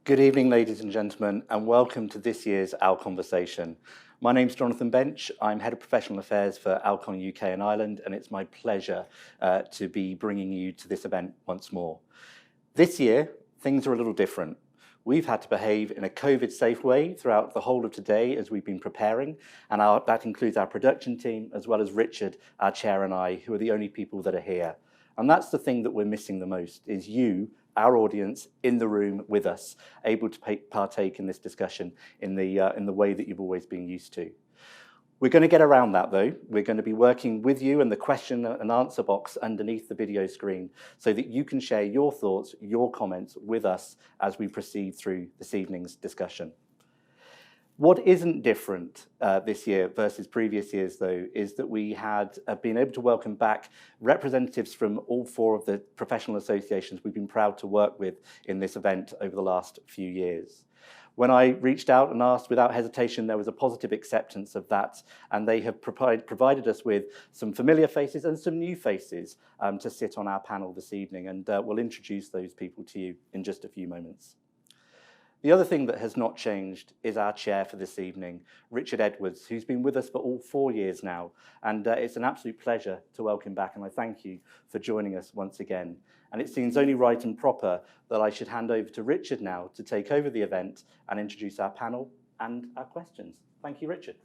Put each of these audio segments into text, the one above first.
Good evening, ladies and gentlemen, and welcome to this year's Alconversation. My name's Jonathan Bench. I'm Head of Professional Affairs for Alcon UK and Ireland, and it's my pleasure to be bringing you to this event once more. This year, things are a little different. We've had to behave in a COVID-safe way throughout the whole of today as we've been preparing, and that includes our production team, as well as Richard, our chair, and I, who are the only people that are here. And that's the thing that we're missing the most, is you, our audience, in the room with us, able to partake in this discussion in the way that you've always been used to. We're going to get around that, though. We're going to be working with you in the question and answer box underneath the video screen so that you can share your thoughts, your comments with us as we proceed through this evening's discussion. What isn't different this year versus previous years, though, is that we had been able to welcome back representatives from all four of the professional associations we've been proud to work with in this event over the last few years. When I reached out and asked without hesitation, there was a positive acceptance of that, and they have provided us with some familiar faces and some new faces to sit on our panel this evening, and we'll introduce those people to you in just a few moments. The other thing that has not changed is our chair for this evening, Richard Edwards, who's been with us for all 4 years now. And it's an absolute pleasure to welcome back, and I thank you for joining us once again. And it seems only right and proper that I should hand over to Richard now to take over the event and introduce our panel and our questions. Thank you, Richard.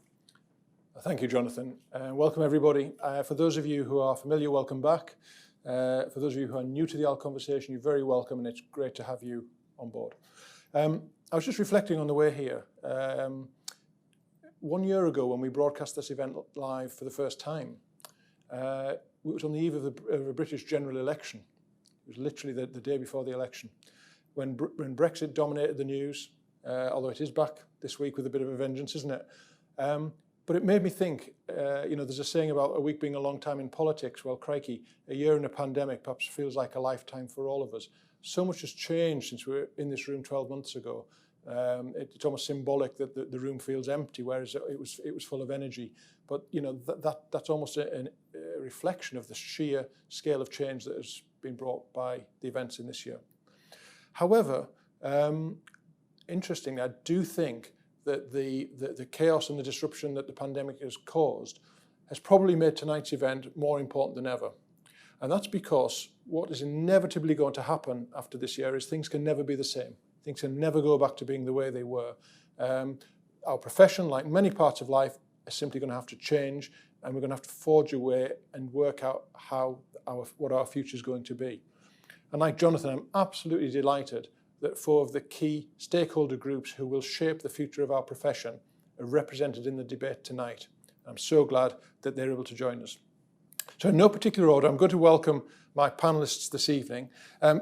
Thank you, Jonathan. Welcome, everybody. For those of you who are familiar, welcome back. For those of you who are new to the Alconversation, you're very welcome, and it's great to have you on board. I was just reflecting on the way here. 1 year ago, when we broadcast this event live for the first time, it was on the eve of a British general election. It was literally the day before the election, when Brexit dominated the news, although it is back this week with a bit of a vengeance, isn't it? But it made me think, there's a saying about a week being a long time in politics. Well, crikey, a year in a pandemic perhaps feels like a lifetime for all of us. So much has changed since we were in this room 12 months ago. It's almost symbolic that the room feels empty, whereas it was full of energy. But that's almost a reflection of the sheer scale of change that has been brought by the events in this year. However, interestingly, I do think that the chaos and the disruption that the pandemic has caused has probably made tonight's event more important than ever. And that's because what is inevitably going to happen after this year is things can never be the same. Things can never go back to being the way they were. Our profession, like many parts of life, is simply going to have to change, and we're going to have to forge a way and work out what our future is going to be. And like Jonathan, I'm absolutely delighted that 4 of the key stakeholder groups who will shape the future of our profession are represented in the debate tonight. I'm so glad that they're able to join us. So in no particular order, I'm going to welcome my panellists this evening.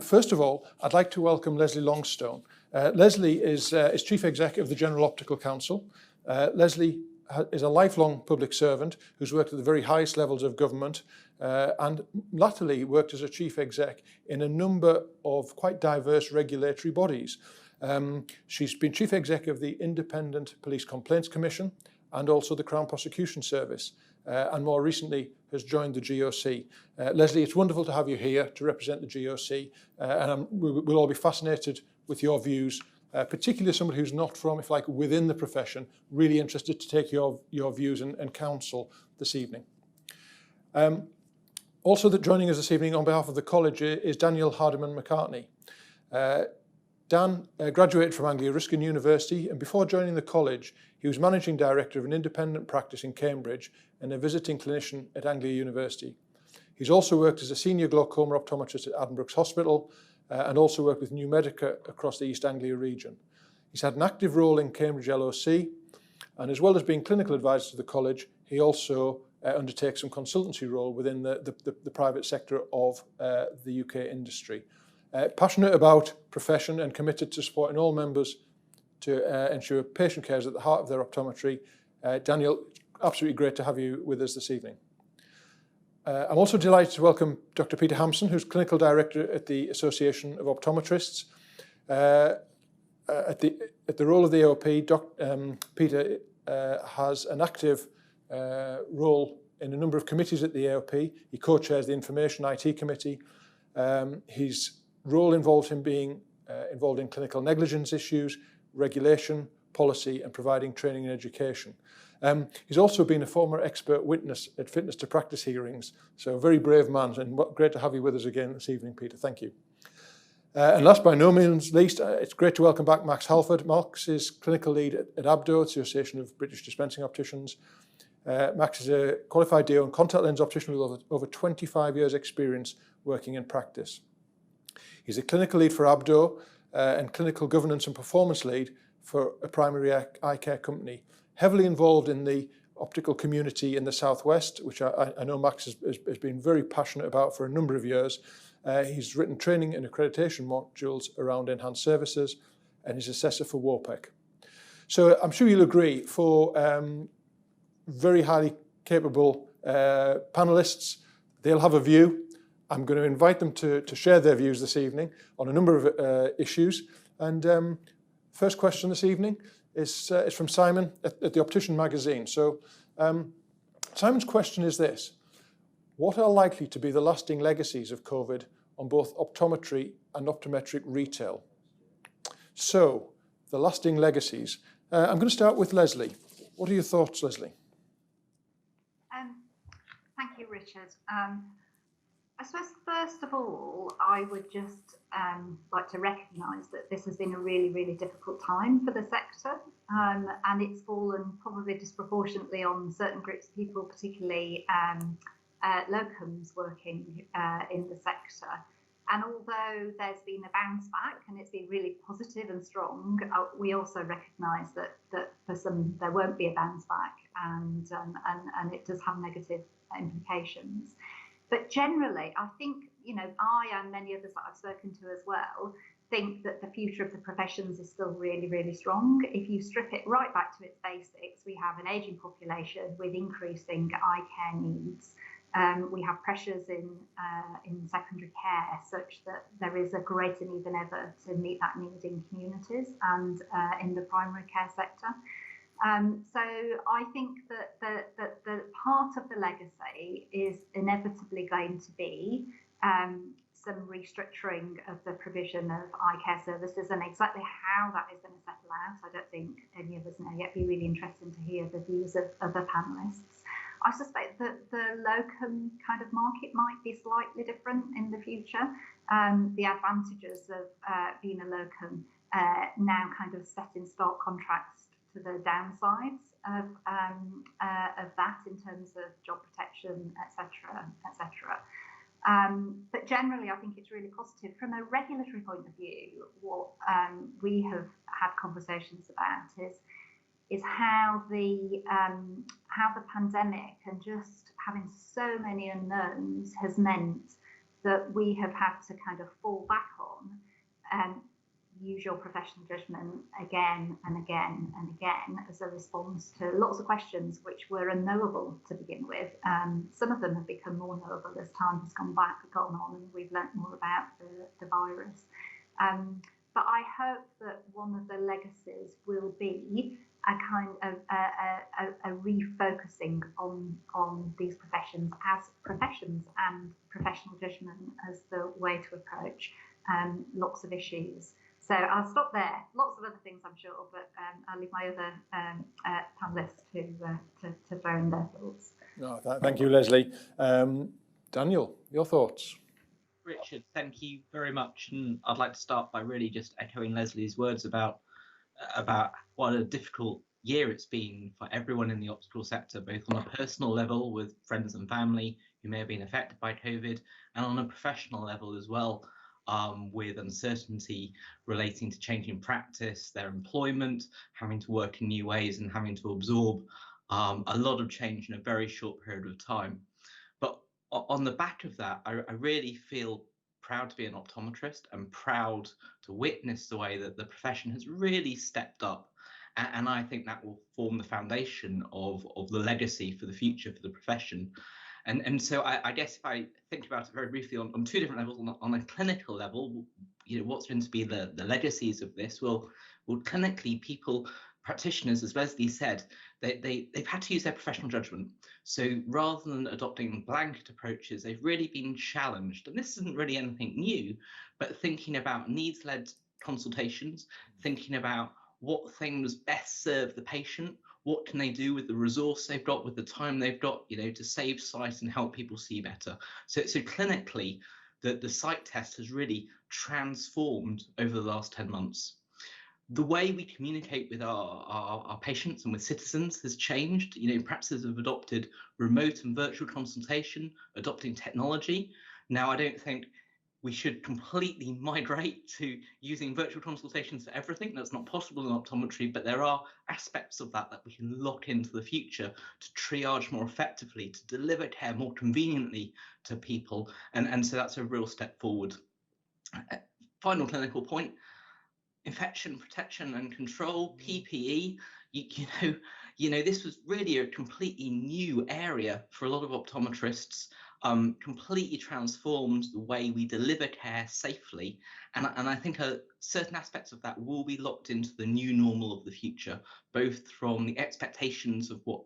First of all, I'd like to welcome Leslie Longstone. Leslie is Chief Exec of the General Optical Council. Leslie is a lifelong public servant who's worked at the very highest levels of government and latterly worked as a Chief Exec in a number of quite diverse regulatory bodies. She's been Chief Exec of the Independent Police Complaints Commission and also the Crown Prosecution Service. And more recently has joined the GOC. Leslie, it's wonderful to have you here to represent the GOC, and we'll all be fascinated with your views, particularly as somebody who's not from, if like, within the profession, really interested to take your views and counsel this evening. Also joining us this evening on behalf of the college is Daniel Hardiman-McCartney. Dan graduated from Anglia Ruskin University, and before joining the college, he was managing director of an independent practice in Cambridge and a visiting clinician at Anglia University. He's also worked as a senior glaucoma optometrist at Addenbrooke's Hospital and also worked with New Medica across the East Anglia region. He's had an active role in Cambridge LOC, and as well as being clinical advisor to the college, he also undertakes some consultancy role within the private sector of the UK industry. Passionate about profession and committed to supporting all members to ensure patient care is at the heart of their optometry. Daniel, absolutely great to have you with us this evening. I'm also delighted to welcome Dr. Peter Hampson, who's Clinical Director at the Association of Optometrists. At the role of the AOP, Peter has an active role in a number of committees at the AOP. He co-chairs the Information IT Committee. His role involves him being involved in clinical negligence issues, regulation, policy, and providing training and education. He's also been a former expert witness at fitness to practice hearings, so a very brave man, and great to have you with us again this evening, Peter. Thank you. And last but no means least, it's great to welcome back Max Halford. Max is clinical lead at ABDO, Association of British Dispensing Opticians. Max is a qualified DO and contact lens optician with over 25 years experience working in practice. He's a clinical lead for ABDO and clinical governance and performance lead for a primary eye care company, heavily involved in the optical community in the Southwest, which I know Max has been very passionate about for a number of years. He's written training and accreditation modules around enhanced services, and he's assessor for WOPEC. So I'm sure you'll agree, for very highly capable panelists, they'll have a view. I'm going to invite them to share their views this evening on a number of issues. And first question this evening is from Simon at the Optician magazine. So Simon's question is this: what are likely to be the lasting legacies of COVID on both optometry and optometric retail? So, the lasting legacies. I'm going to start with Leslie. What are your thoughts, Leslie? Thank you, Richard. I suppose, first of all, I would just like to recognise that this has been a really, really difficult time for the sector, and it's fallen probably disproportionately on certain groups of people, particularly locums working in the sector. And although there's been a bounce back and it's been really positive and strong, we also recognise that for some there won't be a bounce back, and it does have negative implications. But generally, I think, I and many others that I've spoken to as well think that the future of the professions is still really, really strong. If you strip it right back to its basics, we have an ageing population with increasing eye care needs. We have pressures in secondary care such that there is a greater need than ever to meet that need in communities and in the primary care sector. So I think that the part of the legacy is inevitably going to be some restructuring of the provision of eye care services, and exactly how that is going to settle out, I don't think any of us know yet. It'd be really interesting to hear the views of other panellists. I suspect that the locum kind of market might be slightly different in the future. The advantages of being a locum now kind of set in stark contrast to the downsides of that in terms of job protection, etc., etc. But generally, I think it's really positive. From a regulatory point of view, what we have had conversations about is how the pandemic and just having so many unknowns has meant that we have had to kind of fall back on use your professional judgment again and again and again as a response to lots of questions which were unknowable to begin with. Some of them have become more knowable as time has gone on and we've learnt more about the virus. But I hope that one of the legacies will be a kind of a refocusing on these professions as professions and professional judgment as the way to approach lots of issues. So I'll stop there. Lots of other things, I'm sure, but I'll leave my other panellists to throw in their thoughts. No, thank you, Leslie. Daniel, your thoughts? Richard, thank you very much. And I'd like to start by really just echoing Leslie's words about what a difficult year it's been for everyone in the optical sector, both on a personal level with friends and family who may have been affected by COVID, and on a professional level as well, with uncertainty relating to changing practice, their employment, having to work in new ways and having to absorb a lot of change in a very short period of time. But on the back of that, I really feel proud to be an optometrist and proud to witness the way that the profession has really stepped up. And I think that will form the foundation of the legacy for the future for the profession. And so I guess if I think about it very briefly on two different levels, on a clinical level, what's going to be the legacies of this? Well, clinically, practitioners, as Leslie said, they've had to use their professional judgment. So rather than adopting blanket approaches, they've really been challenged. And this isn't really anything new, but thinking about needs-led consultations, thinking about what things best serve the patient, what can they do with the resource they've got, with the time they've got, to save sight and help people see better. So clinically, the sight test has really transformed over the last 10 months. The way we communicate with our patients and with citizens has changed. Practices have adopted remote and virtual consultation, adopting technology. Now, I don't think we should completely migrate to using virtual consultations for everything. That's not possible in optometry, but there are aspects of that we can lock into the future to triage more effectively, to deliver care more conveniently to people. And so that's a real step forward. Final clinical point, infection protection and control, PPE. This was really a completely new area for a lot of optometrists. Completely transformed the way we deliver care safely, and I think certain aspects of that will be locked into the new normal of the future, both from the expectations of what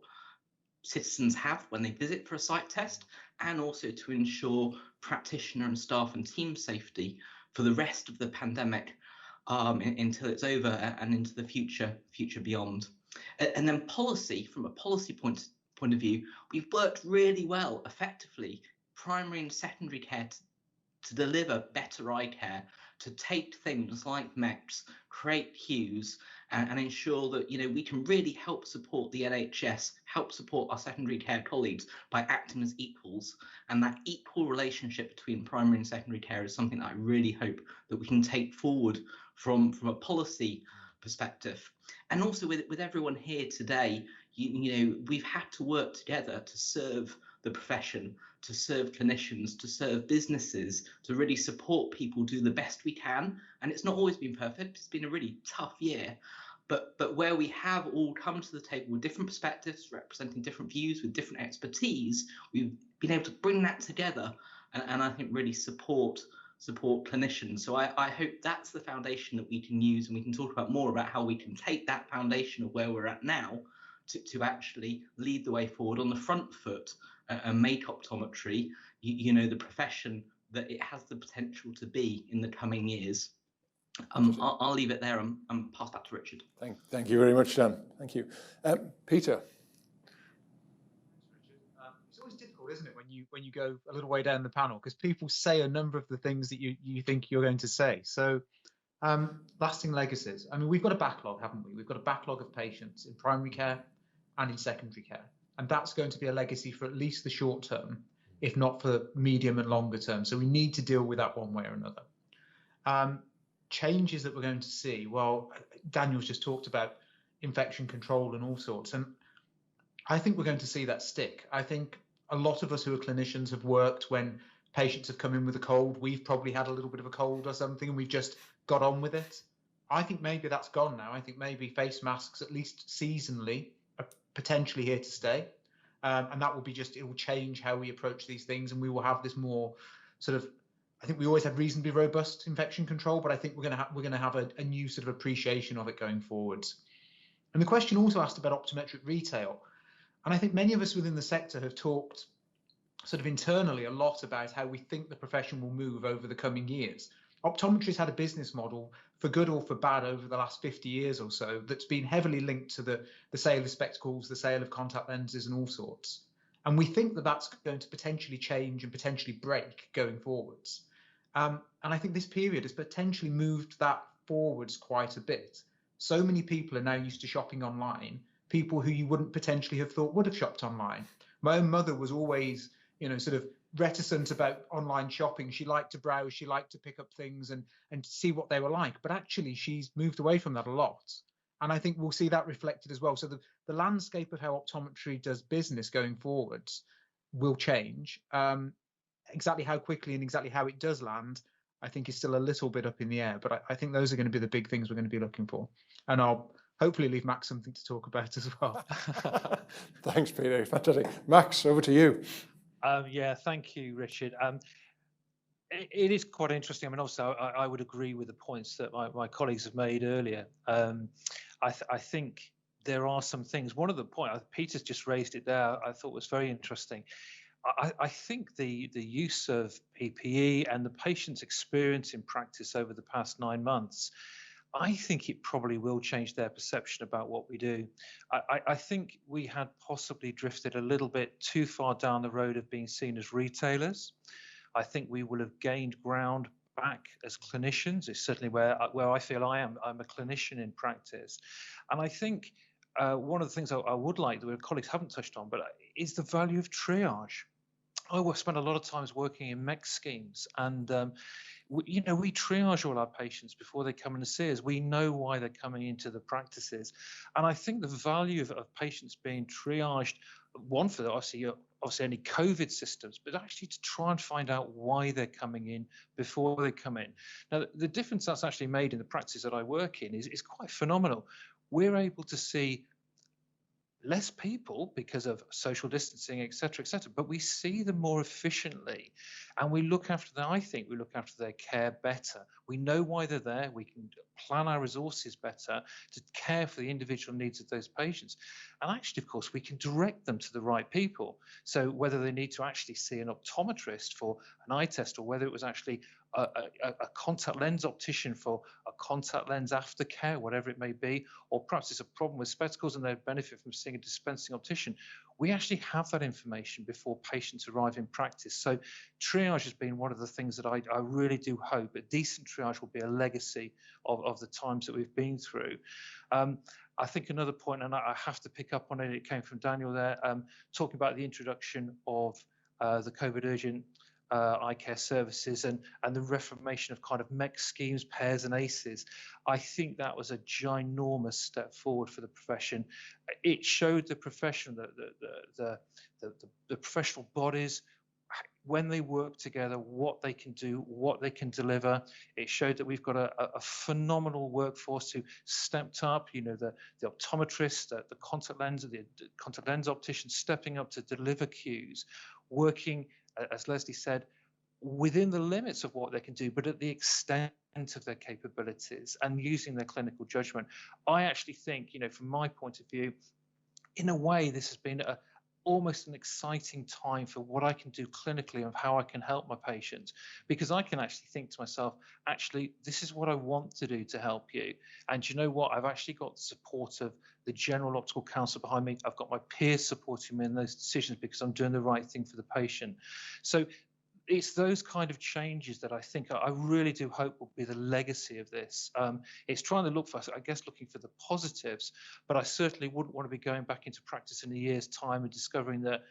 citizens have when they visit for a sight test, and also to ensure practitioner and staff and team safety for the rest of the pandemic, until it's over and into the future beyond. And then policy, from a policy point of view, we've worked really well, effectively, primary and secondary care to deliver better eye care, to take things like MECs, create queues, and ensure that we can really help support the NHS, help support our secondary care colleagues by acting as equals. And that equal relationship between primary and secondary care is something that I really hope that we can take forward from a policy perspective. And also with everyone here today, we've had to work together to serve the profession, to serve clinicians, to serve businesses, to really support people do the best we can. And it's not always been perfect. It's been a really tough year. But where we have all come to the table with different perspectives, representing different views, with different expertise, we've been able to bring that together and I think really support clinicians. So I hope that's the foundation that we can use, and we can talk about more about how we can take that foundation of where we're at now to actually lead the way forward on the front foot and make optometry, the profession that it has the potential to be in the coming years. I'll leave it there and pass back to Richard. Thank you very much, Dan. Thank you. Peter. It's always difficult, isn't it, when you go a little way down the panel, because people say a number of the things that you think you're going to say. So lasting legacies. I mean, we've got a backlog, haven't we? We've got a backlog of patients in primary care and in secondary care. And that's going to be a legacy for at least the short term, if not for medium and longer term. So we need to deal with that one way or another. Changes that we're going to see, well, Daniel's just talked about infection control and all sorts, and I think we're going to see that stick. I think a lot of us who are clinicians have worked when patients have come in with a cold. We've probably had a little bit of a cold or something and we've just got on with it. I think maybe that's gone now. I think maybe face masks, at least seasonally, are potentially here to stay, and that will be it will change how we approach these things, and we will have this more sort of, I think we always had reasonably robust infection control, but I think we're going to have a new sort of appreciation of it going forwards. And the question also asked about optometric retail. And I think many of us within the sector have talked sort of internally a lot about how we think the profession will move over the coming years. Optometry's had a business model, for good or for bad, over the last 50 years or so, that's been heavily linked to the sale of spectacles, the sale of contact lenses and all sorts. And we think that that's going to potentially change and potentially break going forwards. And I think this period has potentially moved that forwards quite a bit. So many people are now used to shopping online, people who you wouldn't potentially have thought would have shopped online. My own mother was always, sort of reticent about online shopping. She liked to browse, she liked to pick up things and see what they were like. But actually, she's moved away from that a lot. And I think we'll see that reflected as well. So the landscape of how optometry does business going forwards will change. Exactly how quickly and exactly how it does land, I think is still a little bit up in the air. But I think those are going to be the big things we're going to be looking for. And I'll hopefully leave Max something to talk about as well. Thanks, Peter. Fantastic. Max, over to you. Yeah, thank you, Richard. It is quite interesting. I mean, also, I would agree with the points that my colleagues have made earlier. I think there are some things. One of the points, Peter's just raised it there, I thought was very interesting. I think the use of PPE and the patient's experience in practice over the past 9 months, I think it probably will change their perception about what we do. I think we had possibly drifted a little bit too far down the road of being seen as retailers. I think we will have gained ground back as clinicians. It's certainly where I feel I am. I'm a clinician in practice. And I think one of the things I would like that our colleagues haven't touched on, but is the value of triage. I spent a lot of times working in MEC schemes, and we triage all our patients before they come in to see us. We know why they're coming into the practices, and I think the value of patients being triaged, one for obviously any COVID systems, but actually to try and find out why they're coming in before they come in. Now, the difference that's actually made in the practice that I work in is quite phenomenal. We're able to see less people because of social distancing, et cetera, but we see them more efficiently, and we look after them. I think we look after their care better. We know why they're there. We can plan our resources better to care for the individual needs of those patients. And actually, of course, we can direct them to the right people. So whether they need to actually see an optometrist for an eye test, or whether it was actually a contact lens optician for a contact lens aftercare, whatever it may be, or perhaps it's a problem with spectacles and they benefit from seeing a dispensing optician. We actually have that information before patients arrive in practice. So triage has been one of the things that I really do hope a decent triage will be a legacy of the times that we've been through. I think another point, and I have to pick up on it, it came from Daniel there, talking about the introduction of the COVID urgent eye care services and the reformation of kind of MEC schemes, pairs and ACEs. I think that was a ginormous step forward for the profession. It showed the profession, the professional bodies, when they work together, what they can do, what they can deliver. It showed that we've got a phenomenal workforce who stepped up, the optometrists, the contact lens opticians stepping up to deliver cues, working, as Leslie said, within the limits of what they can do, but at the extent of their capabilities and using their clinical judgment. I actually think, from my point of view, in a way, this has been almost an exciting time for what I can do clinically and how I can help my patients, because I can actually think to myself, actually, this is what I want to do to help you. And you know what? I've actually got the support of the General Optical Council behind me. I've got my peers supporting me in those decisions because I'm doing the right thing for the patient. So it's those kind of changes that I think I really do hope will be the legacy of this. It's trying to look for, I guess, looking for the positives, but I certainly wouldn't want to be going back into practice in a year's time and discovering that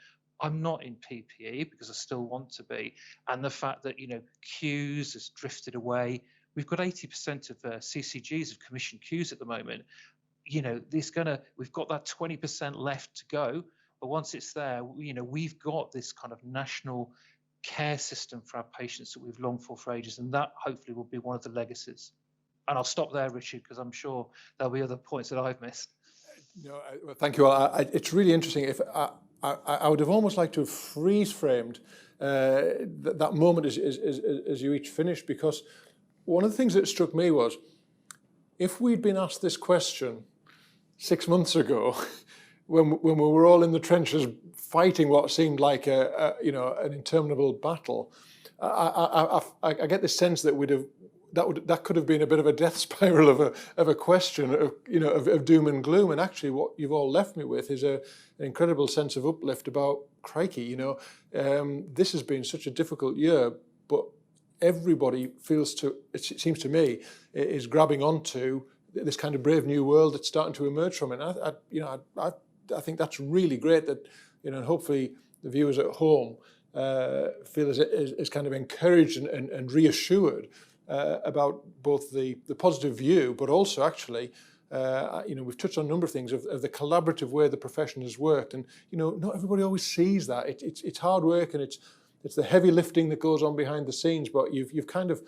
I'm not in PPE because I still want to be. And the fact that, queues has drifted away. We've got 80% of CCGs have commissioned queues at the moment. We've got that 20% left to go. But once it's there, we've got this kind of national care system for our patients that we've longed for ages, and that hopefully will be one of the legacies. And I'll stop there, Richard, because I'm sure there'll be other points that I've missed. Well, thank you all. It's really interesting. If I would have almost liked to have freeze-framed that moment as you each finished, because one of the things that struck me was, if we'd been asked this question 6 months ago, when we were all in the trenches fighting what seemed like an interminable battle, I get the sense that that could have been a bit of a death spiral of a question of doom and gloom. And actually, what you've all left me with is an incredible sense of uplift about crikey. This has been such a difficult year, but everybody it seems to me, is grabbing onto this kind of brave new world that's starting to emerge from it. And I think that's really great that, and hopefully the viewers at home feel as kind of encouraged and reassured about both the positive view, but also actually, we've touched on a number of things of the collaborative way the profession has worked. And, not everybody always sees that. It's hard work, and it's the heavy lifting that goes on behind the scenes, but you've kind of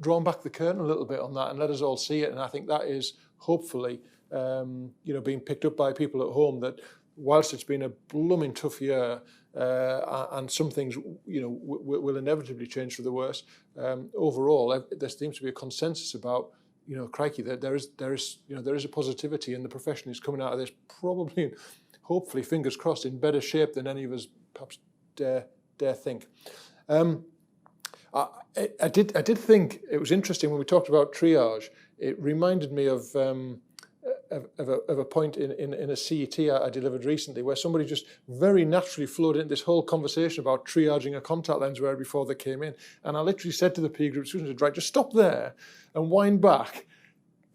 drawn back the curtain a little bit on that and let us all see it. And I think that is hopefully, being picked up by people at home, that whilst it's been a blooming tough year, and some things, will inevitably change for the worse, overall, there seems to be a consensus about, crikey, that there is a positivity, and the profession is coming out of this probably, hopefully, fingers crossed, in better shape than any of us perhaps dare think. I did think it was interesting when we talked about triage. It reminded me of a point in a CET I delivered recently, where somebody just very naturally flowed into this whole conversation about triaging a contact lens wearer before they came in. And I literally said to the peer group students, right, just stop there and wind back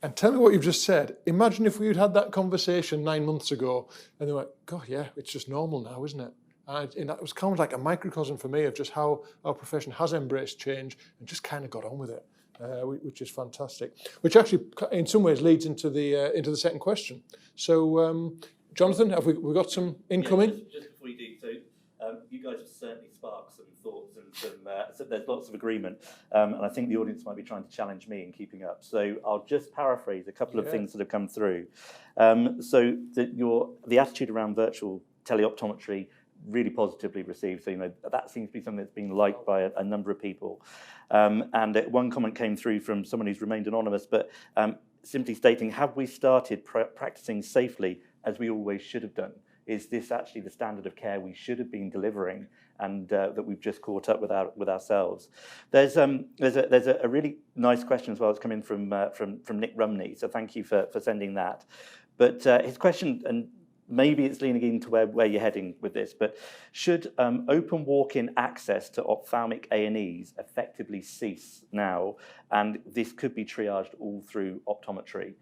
and tell me what you've just said. Imagine if we'd had that conversation 9 months ago, and they went, God, yeah, it's just normal now, isn't it? And that was kind of like a microcosm for me of just how our profession has embraced change and just kind of got on with it, which is fantastic. Which actually, in some ways, leads into the second question. So, Jonathan, have we got some incoming? Yeah, just before you do, so you guys have certainly sparked some thoughts and so there's lots of agreement, and I think the audience might be trying to challenge me in keeping up. So I'll just paraphrase a couple of things that have come through. So the attitude around virtual teleoptometry really positively received. So, that seems to be something that's been liked by a number of people. And one comment came through from someone who's remained anonymous, but simply stating, have we started practicing safely as we always should have done? Is this actually the standard of care we should have been delivering, and that we've just caught up with ourselves? There's a really nice question as well that's come in from Nick Rumney, so thank you for sending that. But his question, and maybe it's leaning into where you're heading with this, but should open walk-in access to ophthalmic A&Es effectively cease now, and this could be triaged all through optometry?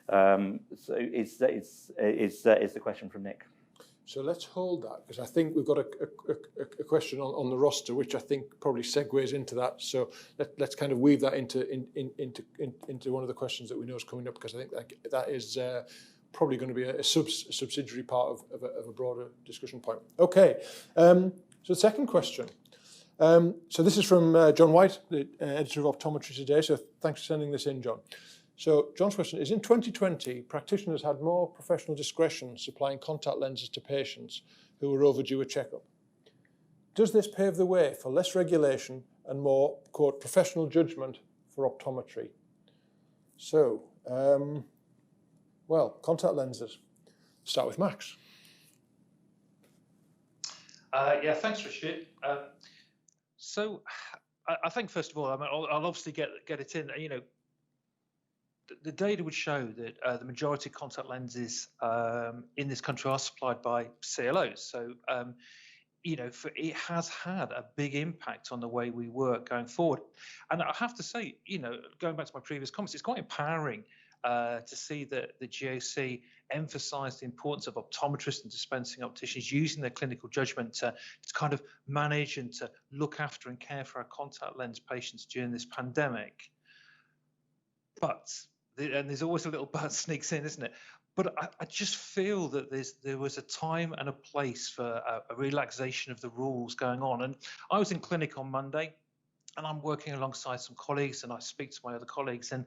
So is the question from Nick. So let's hold that, because I think we've got a question on the roster, which I think probably segues into that. So let's kind of weave that into one of the questions that we know is coming up, because I think that is probably going to be a subsidiary part of a broader discussion point. Okay, so the second question. So this is from John White, the editor of Optometry Today. So thanks for sending this in, John. So John's question is, in 2020, practitioners had more professional discretion supplying contact lenses to patients who were overdue a checkup. Does this pave the way for less regulation and more, quote, professional judgment for optometry? So, well, contact lenses. Start with Max. Yeah, thanks, Richard. So I think, first of all, I'll obviously get it in. The data would show that the majority of contact lenses in this country are supplied by CLOs. So, it has had a big impact on the way we work going forward. And I have to say, going back to my previous comments, it's quite empowering to see that the GOC emphasised the importance of optometrists and dispensing opticians using their clinical judgment to kind of manage and to look after and care for our contact lens patients during this pandemic. But, and there's always a little but sneaks in, isn't it? But I just feel that there was a time and a place for a relaxation of the rules going on. And I was in clinic on Monday, and I'm working alongside some colleagues, and I speak to my other colleagues, and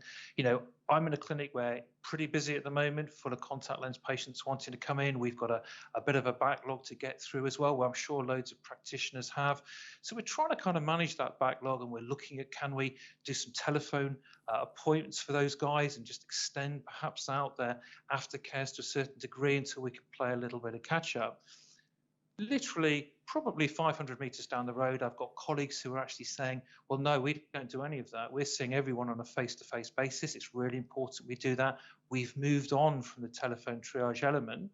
I'm in a clinic where pretty busy at the moment, full of contact lens patients wanting to come in. We've got a bit of a backlog to get through as well, where I'm sure loads of practitioners have. So we're trying to kind of manage that backlog, and we're looking at, can we do some telephone appointments for those guys and just extend perhaps out their aftercares to a certain degree until we can play a little bit of catch up. Literally, probably 500 meters down the road, I've got colleagues who are actually saying, well, no, we don't do any of that. We're seeing everyone on a face-to-face basis. It's really important we do that. We've moved on from the telephone triage element.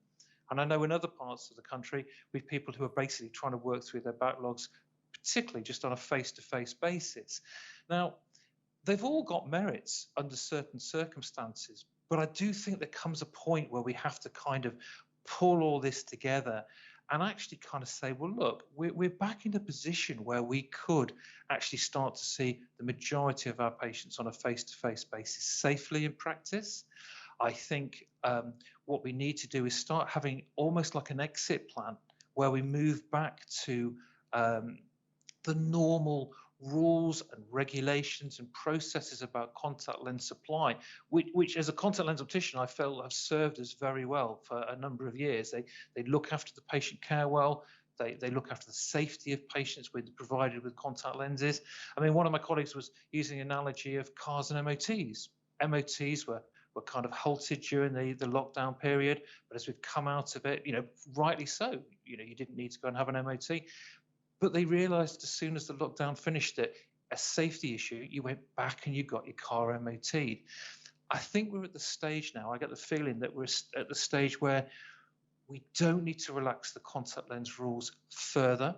And I know in other parts of the country, we've people who are basically trying to work through their backlogs, particularly just on a face-to-face basis. Now, they've all got merits under certain circumstances, but I do think there comes a point where we have to kind of pull all this together and actually kind of say, well, look, we're back in a position where we could actually start to see the majority of our patients on a face-to-face basis safely in practice. I think what we need to do is start having almost like an exit plan where we move back to the normal rules and regulations and processes about contact lens supply, which as a contact lens optician, I felt have served us very well for a number of years. They look after the patient care well. They look after the safety of patients provided with contact lenses. I mean, one of my colleagues was using the analogy of cars and MOTs. MOTs were were kind of halted during the lockdown period. But as we've come out of it, rightly so, you didn't need to go and have an MOT. But they realised as soon as the lockdown finished it, a safety issue, you went back and you got your car MOT'd. I think we're at the stage now, I get the feeling that we're at the stage where we don't need to relax the contact lens rules further.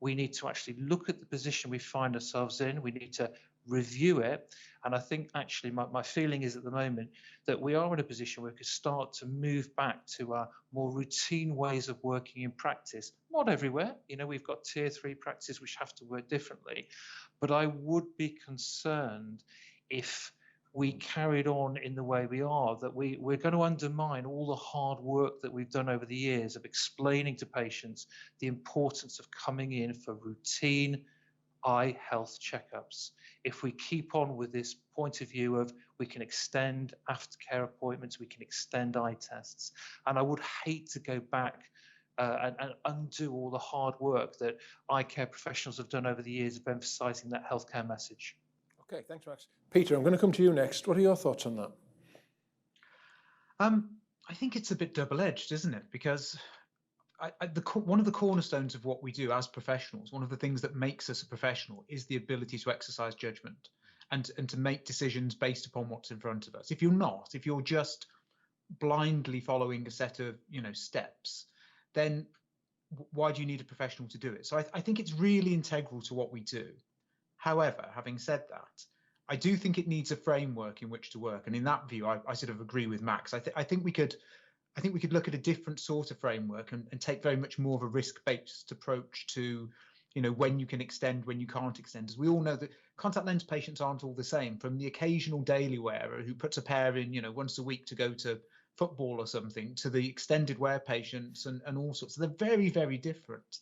We need to actually look at the position we find ourselves in. We need to review it. And I think actually my feeling is at the moment that we are in a position where we could start to move back to our more routine ways of working in practice. Not everywhere, we've got tier 3 practices which have to work differently. But I would be concerned if we carried on in the way we are, that we're going to undermine all the hard work that we've done over the years of explaining to patients the importance of coming in for routine eye health checkups. If we keep on with this point of view of we can extend aftercare appointments, we can extend eye tests, and I would hate to go back and undo all the hard work that eye care professionals have done over the years of emphasising that healthcare message. Okay, thanks, Max. Peter, I'm going to come to you next. What are your thoughts on that? I think it's a bit double-edged, isn't it? Because one of the cornerstones of what we do as professionals, one of the things that makes us a professional, is the ability to exercise judgment and to make decisions based upon what's in front of us. If you're just blindly following a set of steps, then why do you need a professional to do it? So I think it's really integral to what we do. However, having said that, I do think it needs a framework in which to work, and in that view, I sort of agree with Max. I think we could look at a different sort of framework and take very much more of a risk-based approach to, when you can extend, when you can't extend. As we all know, that contact lens patients aren't all the same. From the occasional daily wearer who puts a pair in, once a week to go to football or something, to the extended wear patients and all sorts. So they're very, very different.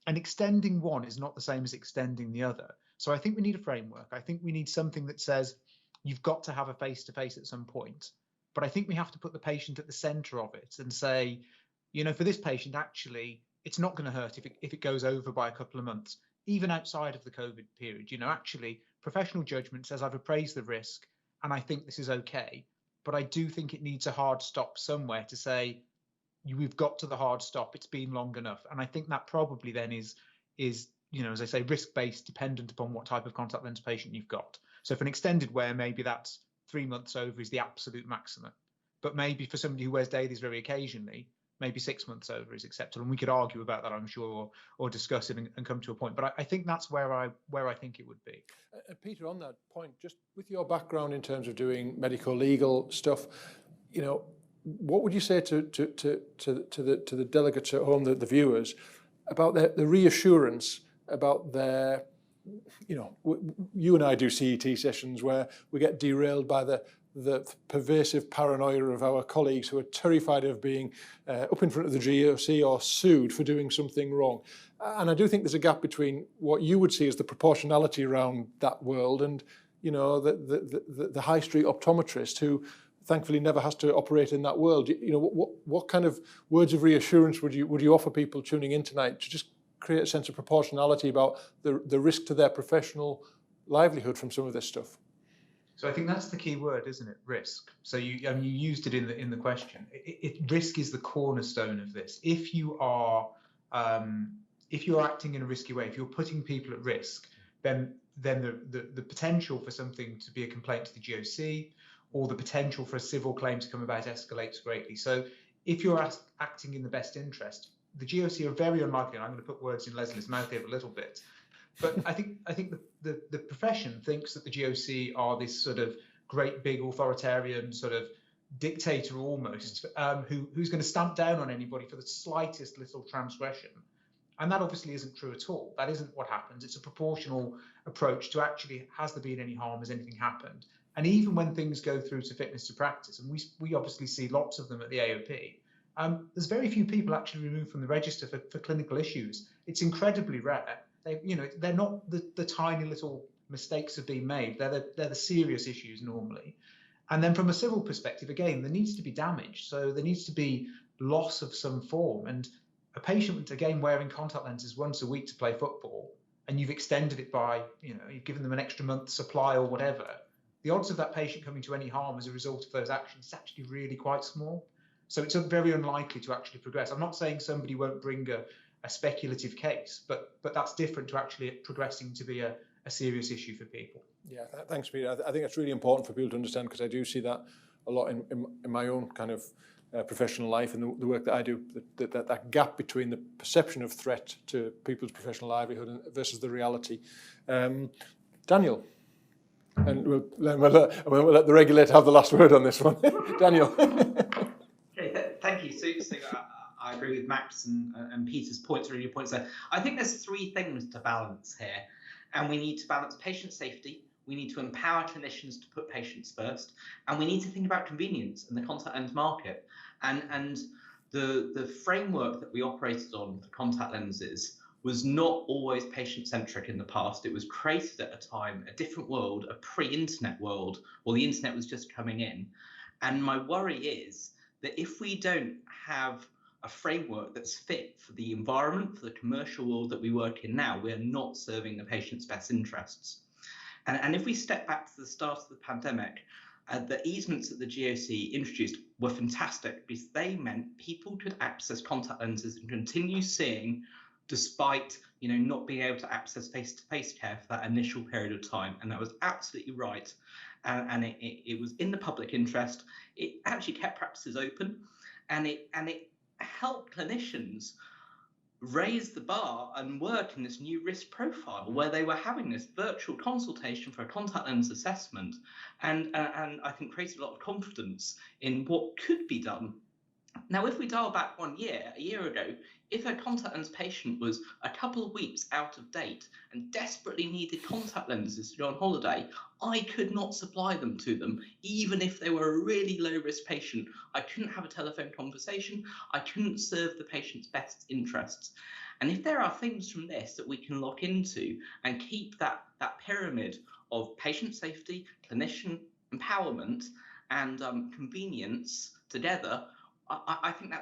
And extending one is not the same as extending the other. So I think we need a framework. I think we need something that says you've got to have a face-to-face at some point. But I think we have to put the patient at the center of it and say, for this patient, actually, it's not going to hurt if it goes over by a couple of months, even outside of the COVID period. Actually, professional judgment says I've appraised the risk and I think this is okay. But I do think it needs a hard stop somewhere to say, we've got to the hard stop. It's been long enough. And I think that probably then is as I say, risk-based, dependent upon what type of contact lens patient you've got. So for an extended wear, maybe that's 3 months over is the absolute maximum. But maybe for somebody who wears dailies very occasionally, maybe 6 months over is acceptable. And we could argue about that, I'm sure, or discuss it and come to a point. But I think that's where I think it would be. Peter, on that point, just with your background in terms of doing medical legal stuff, what would you say to the delegates at home, the viewers, about the reassurance about their, you and I do CET sessions where we get derailed by the pervasive paranoia of our colleagues who are terrified of being up in front of the GOC or sued for doing something wrong. And I do think there's a gap between what you would see as the proportionality around that world and, the high street optometrist who thankfully never has to operate in that world. What kind of words of reassurance would you offer people tuning in tonight to just create a sense of proportionality about the risk to their professional livelihood from some of this stuff? So I think that's the key word, isn't it? Risk. So you used it in the question. Risk is the cornerstone of this. If you are acting in a risky way, if you're putting people at risk, then the potential for something to be a complaint to the GOC or the potential for a civil claim to come about escalates greatly. So if you're acting in the best interest, the GOC are very unlikely, and I'm going to put words in Leslie's mouth here a little bit, but I think the profession thinks that the GOC are this sort of great big authoritarian sort of dictator almost, who's going to stamp down on anybody for the slightest little transgression. And that obviously isn't true at all. That isn't what happens. It's a proportional approach to actually, has there been any harm? Has anything happened? And even when things go through to fitness to practice, and we obviously see lots of them at the AOP, there's very few people actually removed from the register for clinical issues. It's incredibly rare. They're not the tiny little mistakes have been made. They're the serious issues normally. And then from a civil perspective, again, there needs to be damage. So there needs to be loss of some form. And a patient, again, wearing contact lenses once a week to play football, and you've extended it by, you've given them an extra month's supply or whatever, the odds of that patient coming to any harm as a result of those actions is actually really quite small. So it's very unlikely to actually progress. I'm not saying somebody won't bring a speculative case, but that's different to actually it progressing to be a serious issue for people. Yeah, thanks, Peter. I think it's really important for people to understand, because I do see that a lot in my own kind of professional life and the work that I do, that gap between the perception of threat to people's professional livelihood versus the reality. Daniel, and we'll let the regulator have the last word on this one. Daniel. Okay, thank you. So I agree with Max and Peter's points, really good points there. I think there's three things to balance here, and we need to balance patient safety. We need to empower clinicians to put patients first, and we need to think about convenience in the contact lens market. And the framework that we operated on for contact lenses was not always patient-centric in the past. It was created at a time, a different world, a pre-internet world, or the internet was just coming in. And my worry is that if we don't have a framework that's fit for the environment, for the commercial world that we work in now, we're not serving the patient's best interests. And if we step back to the start of the pandemic, the easements that the GOC introduced were fantastic, because they meant people could access contact lenses and continue seeing, despite not being able to access face-to-face care for that initial period of time. And that was absolutely right. And it was in the public interest. It actually kept practices open, and it helped clinicians raise the bar and work in this new risk profile where they were having this virtual consultation for a contact lens assessment, and I think created a lot of confidence in what could be done. Now, if we dial back a year ago, if a contact lens patient was a couple of weeks out of date and desperately needed contact lenses to go on holiday, I could not supply them to them, even if they were a really low-risk patient. I couldn't have a telephone conversation. I couldn't serve the patient's best interests. And if there are things from this that we can lock into and keep that pyramid of patient safety, clinician empowerment, and convenience together, I think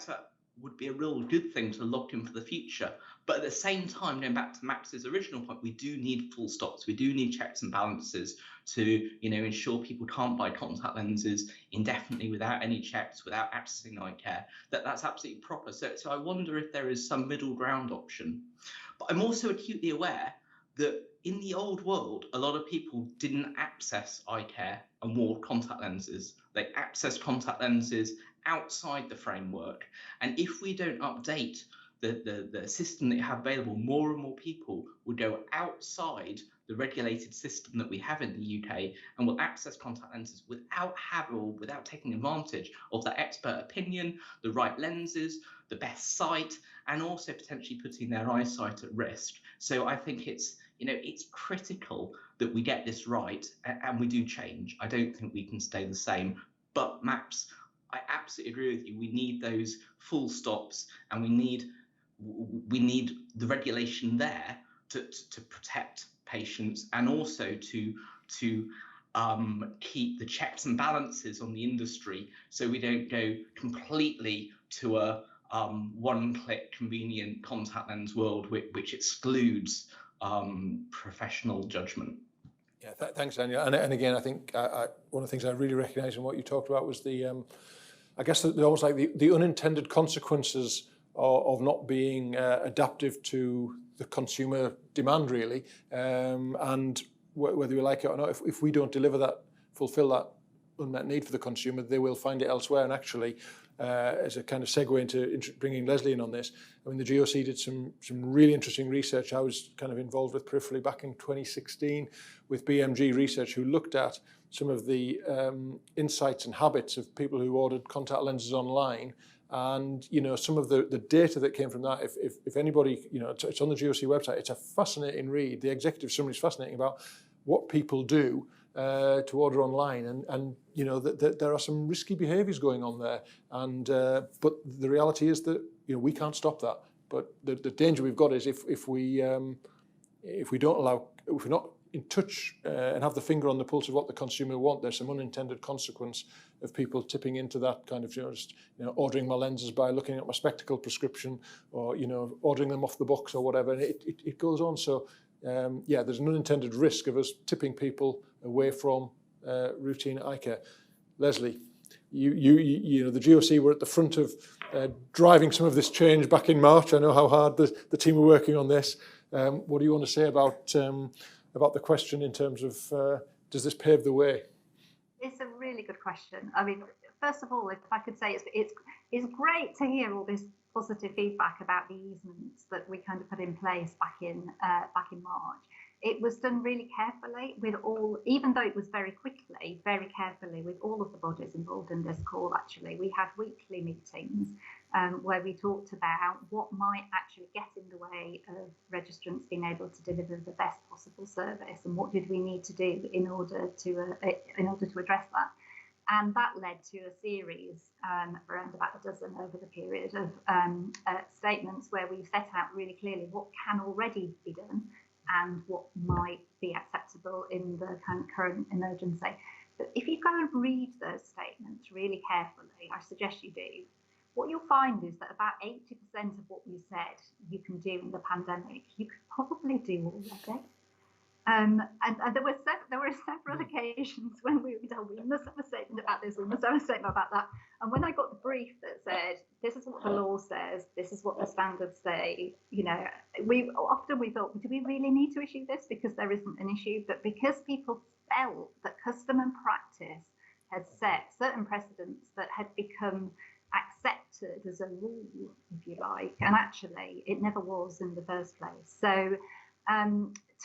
would be a real good thing to lock in for the future. But at the same time, going back to Max's original point, we do need full stops. We do need checks and balances to ensure people can't buy contact lenses indefinitely without any checks, without accessing eye care. That's absolutely proper. So I wonder if there is some middle ground option. But I'm also acutely aware that in the old world, a lot of people didn't access eye care and wore contact lenses. They accessed contact lenses outside the framework. And if we don't update the system that you have available, more and more people would go outside the regulated system that we have in the UK and will access contact lenses without taking advantage of that expert opinion, the right lenses, the best sight, and also potentially putting their eyesight at risk. So I think it's critical that we get this right and we do change. I don't think we can stay the same. But Max, I absolutely agree with you. We need those full stops, and we need the regulation there to protect patients, and also to keep the checks and balances on the industry, so we don't go completely to a one-click convenient contact lens world which excludes professional judgment. Yeah, thanks, Daniel. And again, I think one of the things I really recognise in what you talked about was I guess almost like the unintended consequences of not being adaptive to the consumer demand, really. And whether you like it or not, if we don't fulfil that unmet need for the consumer, they will find it elsewhere. And actually, as a kind of segue into bringing Leslie in on this, I mean, the GOC did some really interesting research. I was kind of involved with peripherally back in 2016 with BMG Research, who looked at some of the insights and habits of people who ordered contact lenses online. And some of the data that came from that, if anybody, it's on the GOC website. It's a fascinating read. The executive summary is fascinating about what people do to order online, and there are some risky behaviours going on there. And but the reality is that we can't stop that. But the danger we've got is if we're not in touch and have the finger on the pulse of what the consumer want, there's some unintended consequence of people tipping into that kind of ordering my lenses by looking at my spectacle prescription, or ordering them off the box or whatever. And it goes on. So there's an unintended risk of us tipping people away from routine eye care. Leslie, you know, the GOC were at the front of driving some of this change back in March. I know how hard the team were working on this. What do you want to say about the question in terms of does this pave the way? It's a really good question. I mean, first of all, if I could say it's great to hear all this positive feedback about the easements that we kind of put in place back in March. It was done really carefully with all, even though it was very quickly, very carefully with all of the bodies involved in this call. Actually, we had weekly meetings where we talked about what might actually get in the way of registrants being able to deliver the best possible service, and what did we need to do in order to address that. And that led to a series, around about a dozen over the period of statements where we set out really clearly what can already be done and what might be acceptable in the kind of current emergency. But if you go and read those statements really carefully, I suggest you do, what you'll find is that about 80% of what we said you can do in the pandemic, you could probably do already. And there were several occasions when we were told we must have a statement about this, we must have a statement about that. And when I got the brief that said, this is what the law says, this is what the standards say, you know, we thought, do we really need to issue this? Because there isn't an issue, but because people felt that custom and practice had set certain precedents that had become accepted as a rule, if you like, and actually it never was in the first place. So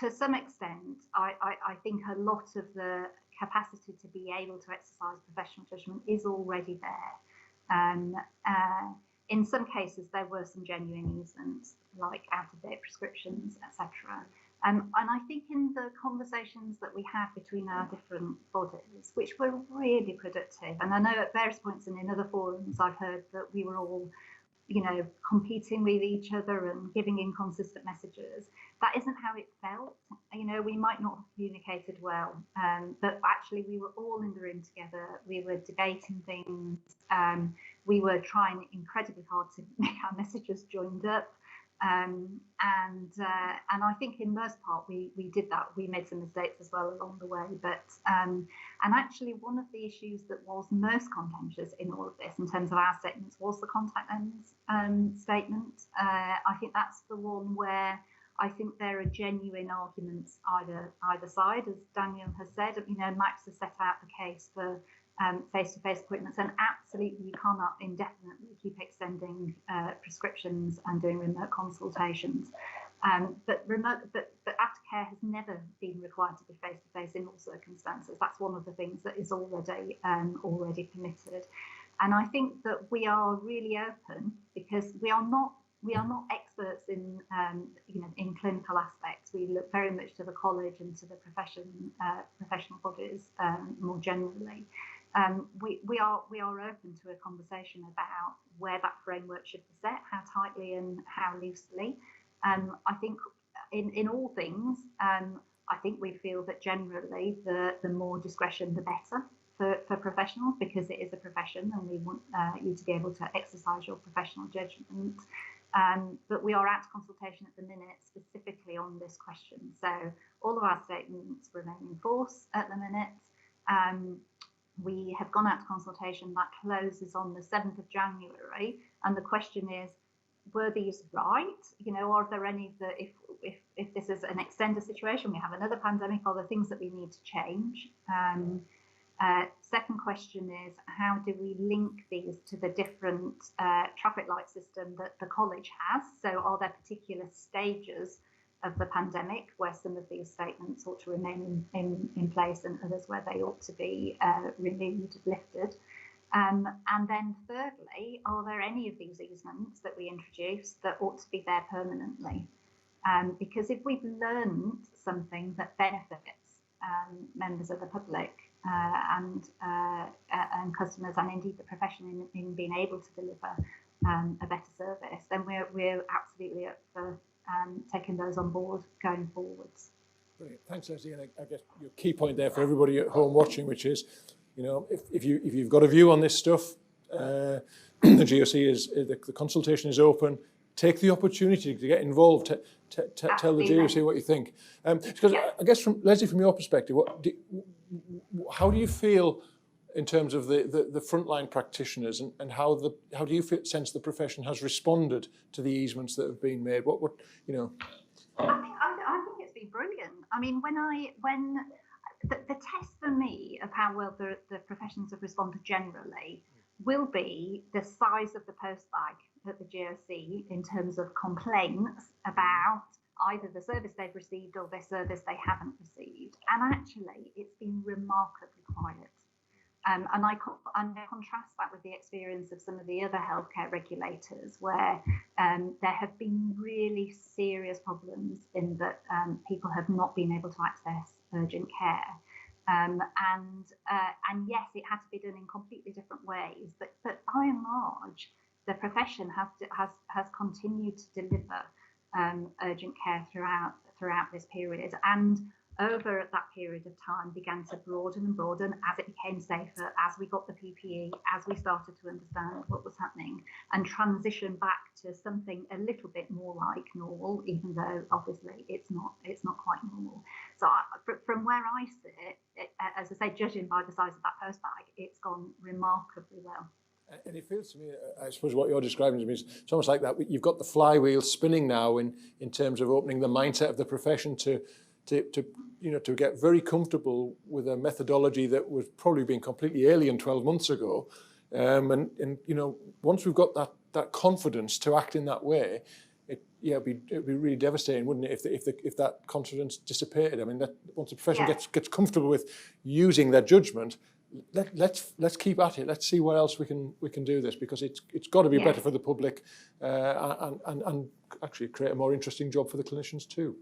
to some extent, I think a lot of the capacity to be able to exercise professional judgment is already there. In some cases, there were some genuine easements, like out-of-date prescriptions, etc. And I think in the conversations that we had between our different bodies, which were really productive, and I know at various points and in other forums, I've heard that we were all, you know, competing with each other and giving inconsistent messages. That isn't how it felt. You know, we might not have communicated well, but actually we were all in the room together. We were debating things. We were trying incredibly hard to make our messages joined up. And I think in most part we did that. We made some mistakes as well along the way, but and actually one of the issues that was most contentious in all of this in terms of our statements was the contact lens statement. I think that's the one where I think there are genuine arguments either side, as Daniel has said. You know, Max has set out the case for face-to-face appointments, and absolutely you cannot indefinitely keep extending prescriptions and doing remote consultations. But aftercare has never been required to be face-to-face in all circumstances. That's one of the things that is already permitted. And I think that we are really open because we are not experts in in clinical aspects. We look very much to the college and to the professional bodies more generally. We are open to a conversation about where that framework should be set, how tightly and how loosely. I think in all things, I think we feel that generally the more discretion, the better for professionals, because it is a profession and we want you to be able to exercise your professional judgment. But we are out to consultation at the minute specifically on this question. So all of our statements remain in force at the minute. We have gone out to consultation that closes on the 7th of January. And the question is, were these right? You know, are there any that if this is an extended situation, we have another pandemic, are there things that we need to change? Second question is, how do we link these to the different traffic light system that the college has? So are there particular stages of the pandemic where some of these statements ought to remain in place and others where they ought to be removed, lifted? And then thirdly, are there any of these easements that we introduced that ought to be there permanently? Because if we've learned something that benefits members of the public and customers and indeed the profession in being able to deliver a better service, then we're absolutely up for taking those on board going forwards. Brilliant. Thanks, Leslie. And I guess your key point there for everybody at home watching, which is, you know, if you've got a view on this stuff, the GOC is the consultation is open. Take the opportunity to get involved. Tell the GOC what you think. Because I guess from Leslie, from your perspective, how do you feel in terms of the frontline practitioners, and how do you sense the profession has responded to the easements that have been made? What you know? I think it's been brilliant. I mean, when the test for me of how well the professions have responded generally will be the size of the post bag at the GOC in terms of complaints about either the service they've received or the service they haven't received. And actually, it's been remarkably quiet. And I contrast that with the experience of some of the other healthcare regulators, where there have been really serious problems in that people have not been able to access urgent care. And yes, it had to be done in completely different ways, but by and large, the profession has continued to deliver urgent care throughout this period, and over that period of time began to broaden and broaden as it became safer, as we got the PPE, as we started to understand what was happening, and transition back to something a little bit more like normal, even though obviously it's not quite normal. So from where I sit, as I say, judging by the size of that post bag, it's gone remarkably well. And it feels to me, I suppose what you're describing to me is it's almost like that you've got the flywheel spinning now in terms of opening the mindset of the profession to get very comfortable with a methodology that was probably being completely alien 12 months ago, and once we've got that confidence to act in that way, it'd be really devastating, wouldn't it, if that confidence dissipated? I mean, that once the profession gets comfortable with using their judgment, let's keep at it. Let's see what else we can do this, because it's got to be better for the public, and actually create a more interesting job for the clinicians too.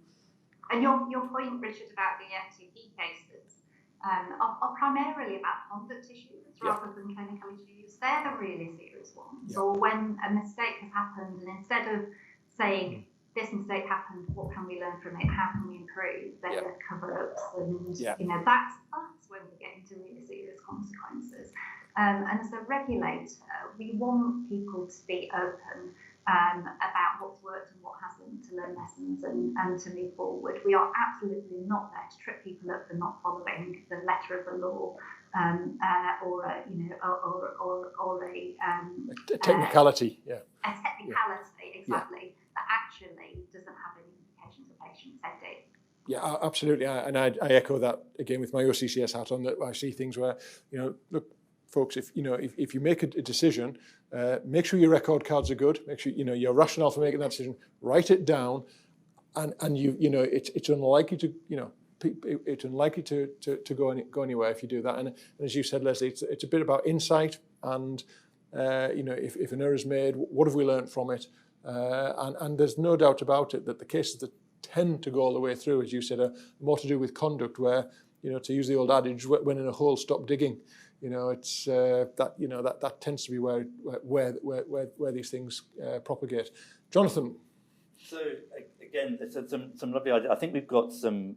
And your point, Richard, about the FTP cases are primarily about conduct issues rather than clinical issues. They're the really serious ones. Or when a mistake has happened, and instead of saying this mistake happened, what can we learn from it? How can we improve? Then the cover-ups, and that's when we get into really serious consequences. And as a regulator, we want people to be open about what's worked and what hasn't, to learn lessons and to move forward. We are absolutely not there to trip people up for not following the letter of the law, or a technicality. A technicality, exactly, that actually doesn't have any implications for patient safety. Yeah, absolutely, and I echo that again with my OCCS hat on. That I see things where, look, folks, if you make a decision, make sure your record cards are good. Make sure your rationale for making that decision. Write it down, and it's unlikely to it's unlikely to go anywhere if you do that. And as you said, Leslie, it's a bit about insight, and if an error is made, what have we learned from it? And there's no doubt about it that the cases that tend to go all the way through, as you said, are more to do with conduct, where, to use the old adage, when in a hole, stop digging. It's that tends to be where these things propagate. Jonathan. So again, it's some lovely ideas. I think we've got some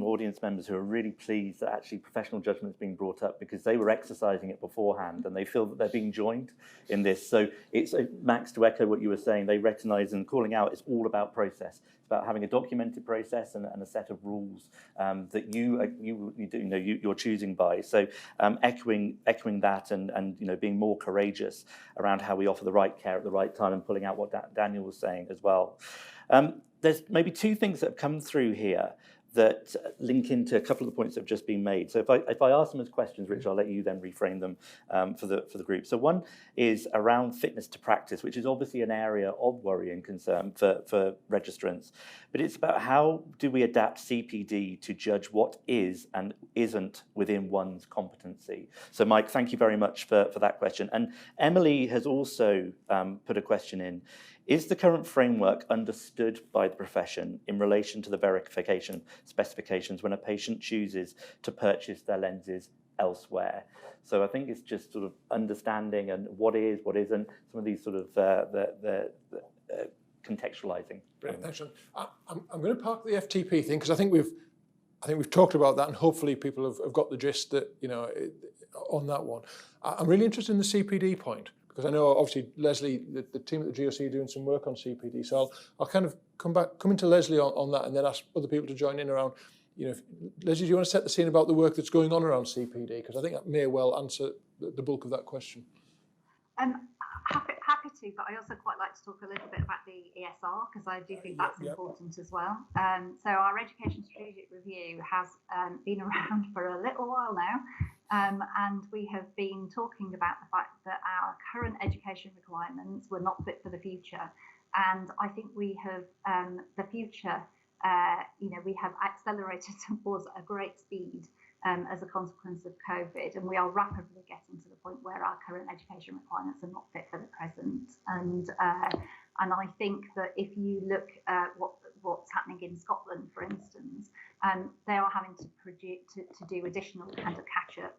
audience members who are really pleased that actually professional judgment is being brought up, because they were exercising it beforehand and they feel that they're being joined in this. So it's Max, to echo what you were saying, they recognise and calling out it's all about process. It's about having a documented process and a set of rules that you're choosing by. So echoing that and being more courageous around how we offer the right care at the right time, and pulling out what Daniel was saying as well. There's maybe two things that have come through here that link into a couple of the points that have just been made. So if I ask them as questions, Rich, I'll let you then reframe them for the group. So one is around fitness to practice, which is obviously an area of worry and concern for registrants. But it's about how do we adapt CPD to judge what is and isn't within one's competency. So Mike, thank you very much for that question. And Emily has also put a question in. Is the current framework understood by the profession in relation to the verification specifications when a patient chooses to purchase their lenses elsewhere? So I think it's just sort of understanding and what is, what isn't, some of these sort of the contextualizing. Brilliant, thanks, Sean. I'm going to park the FTP thing, because I think we've talked about that, and hopefully people have got the gist that on that one. I'm really interested in the CPD point, because I know obviously Leslie, the team at the GOC are doing some work on CPD. So I'll kind of come into Leslie on that, and then ask other people to join in around Leslie, do you want to set the scene about the work that's going on around CPD? Because I think that may well answer the bulk of that question. Happy to, but I also quite like to talk a little bit about the ESR, because I do think that's important as well. So our Education Strategic Review has been around for a little while now, and we have been talking about the fact that our current education requirements were not fit for the future. And I think we have the future, we have accelerated towards a great speed as a consequence of COVID, and we are rapidly getting to the point where our current education requirements are not fit for the present. And I think that if you look at what's happening in Scotland, for instance, they are having to do additional kind of catch-up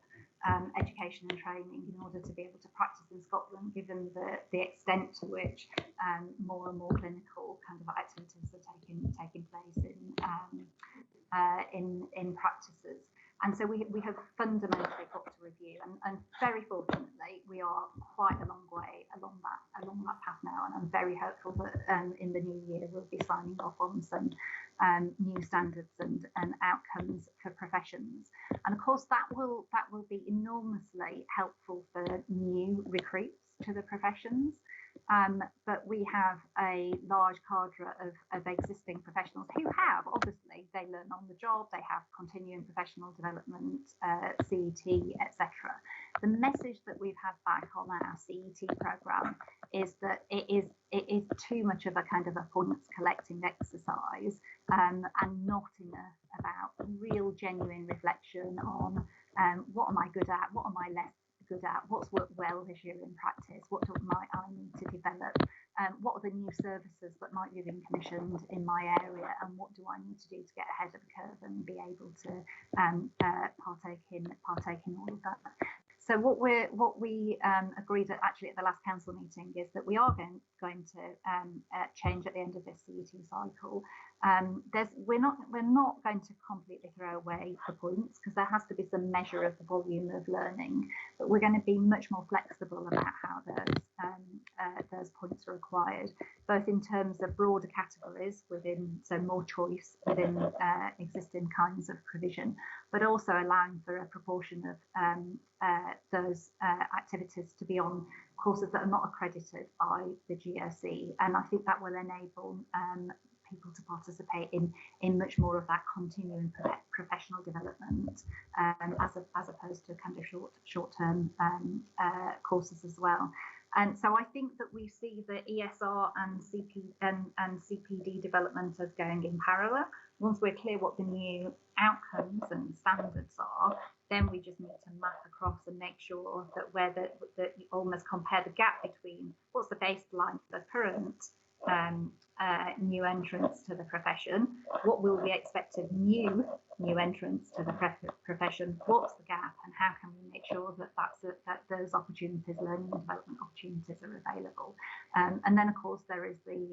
education and training in order to be able to practice in Scotland, given the extent to which more and more clinical kind of activities are taking place in practices. And so we have fundamentally got to review, and very fortunately we are quite a long way along that path now, and I'm very hopeful that in the new year we'll be signing off on some new standards and outcomes for professions. And of course that will be enormously helpful for new recruits to the professions. But we have a large cadre of existing professionals who have, obviously, they learn on the job, they have continuing professional development, CET, etc. The message that we've had back on our CET programme is that it is too much of a kind of a points collecting exercise, and not enough about real genuine reflection on what am I good at, what am I less good at, what's worked well this year in practice, what might I need to develop, what are the new services that might be being commissioned in my area, and what do I need to do to get ahead of the curve and be able to partake in all of that. So what we agreed actually at the last council meeting is that we are going to change at the end of this CET cycle. We're not going to completely throw away the points, because there has to be some measure of the volume of learning, but we're going to be much more flexible about how those points are acquired, both in terms of broader categories so more choice within existing kinds of provision, but also allowing for a proportion of those activities to be on courses that are not accredited by the GRC, and I think that will enable people to participate in much more of that continuing professional development, as opposed to kind of short-term courses as well. And so I think that we see the ESR and CPD development as going in parallel. Once we're clear what the new outcomes and standards are, then we just need to map across and make sure that that you almost compare the gap between what's the baseline for current new entrants to the profession, what will we expect of new entrants to the profession, what's the gap, and how can we make sure that those opportunities, learning and development opportunities, are available. And then of course there is the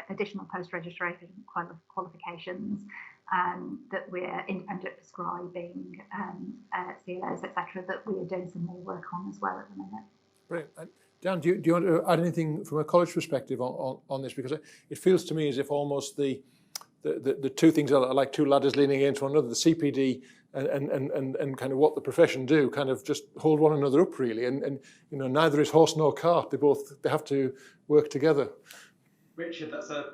additional post-registration qualifications that we're independent prescribing, CLOs, etc., that we are doing some more work on as well at the minute. Brilliant. Dan, do you want to add anything from a college perspective on this? Because it feels to me as if almost the two things are like two ladders leaning into one another, the CPD and kind of what the profession do kind of just hold one another up really, and neither is horse nor cart. They have to work together. Richard, that's a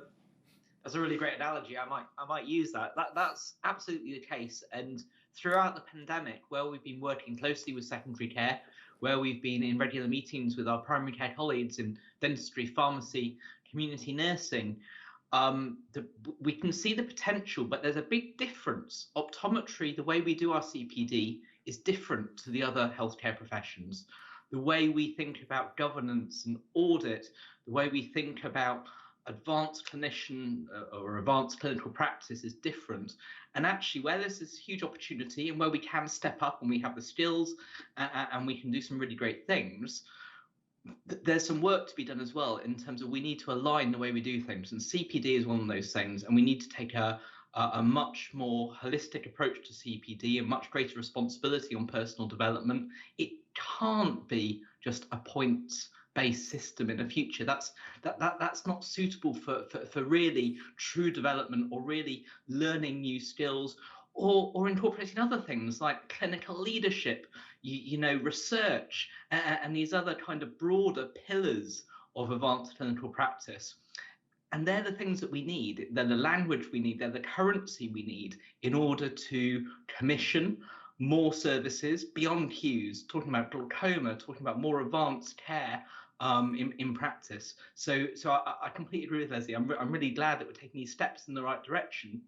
really great analogy. I might use that. That's absolutely the case. And throughout the pandemic, where we've been working closely with secondary care, where we've been in regular meetings with our primary care colleagues in dentistry, pharmacy, community nursing, we can see the potential, but there's a big difference. Optometry, the way we do our CPD, is different to the other healthcare professions. The way we think about governance and audit, the way we think about advanced clinician or advanced clinical practice is different. And actually, where there's this huge opportunity and where we can step up and we have the skills and we can do some really great things, there's some work to be done as well in terms of we need to align the way we do things. And CPD is one of those things, and we need to take a much more holistic approach to CPD and much greater responsibility on personal development. It can't be just a points based system in the future. That's not suitable for really true development or really learning new skills or incorporating other things like clinical leadership, research, and these other kind of broader pillars of advanced clinical practice. And they're the things that we need. They're the language we need. They're the currency we need in order to commission more services beyond queues, talking about glaucoma, talking about more advanced care in practice. So I completely agree with Leslie. I'm really glad that we're taking these steps in the right direction.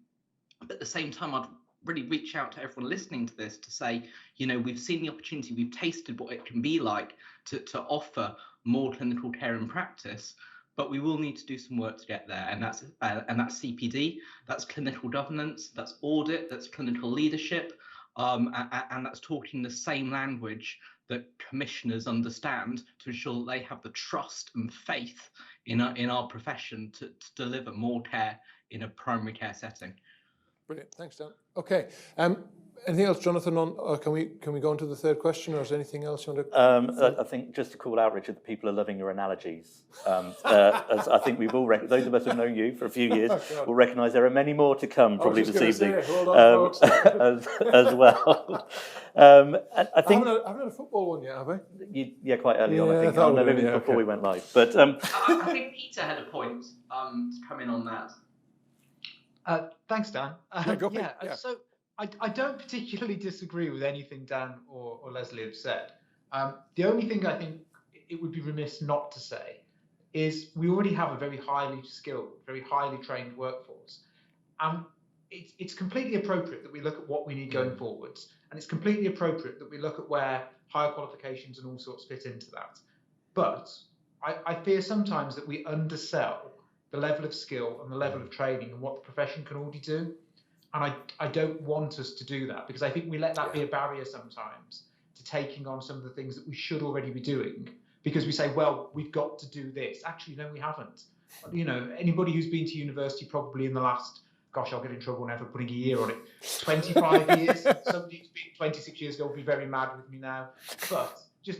But at the same time, I'd really reach out to everyone listening to this to say, we've seen the opportunity, we've tasted what it can be like to offer more clinical care in practice. But we will need to do some work to get there, and that's CPD, that's clinical governance, that's audit, that's clinical leadership, and that's talking the same language that commissioners understand to ensure that they have the trust and faith in our profession to deliver more care in a primary care setting. Brilliant, thanks, Dan. Okay, anything else, Jonathan? Can we go on to the third question, or is there anything else you want to? I think just to call out, Richard, that people are loving your analogies. As I think we've all those of us who've known you for a few years will recognise there are many more to come, probably this evening, hold on, folks. as well. I think I haven't had a football one yet, have I? Yeah, quite early on. I think maybe before we went live. But I think Peter had a point to come in on that. Thanks, Dan. Yeah. So I don't particularly disagree with anything Dan or Leslie have said. The only thing I think it would be remiss not to say is we already have a very highly skilled, very highly trained workforce. It's completely appropriate that we look at what we need going forwards. And it's completely appropriate that we look at where higher qualifications and all sorts fit into that. But I fear sometimes that we undersell the level of skill and the level of training and what the profession can already do. And I don't want us to do that, because I think we let that be a barrier sometimes to taking on some of the things that we should already be doing, because we say, well, we've got to do this. Actually, no, we haven't. Anybody who's been to university probably in the last, gosh, I'll get in trouble now for putting a year on it, 25 years, somebody who's been 26 years ago will be very mad with me now. But just,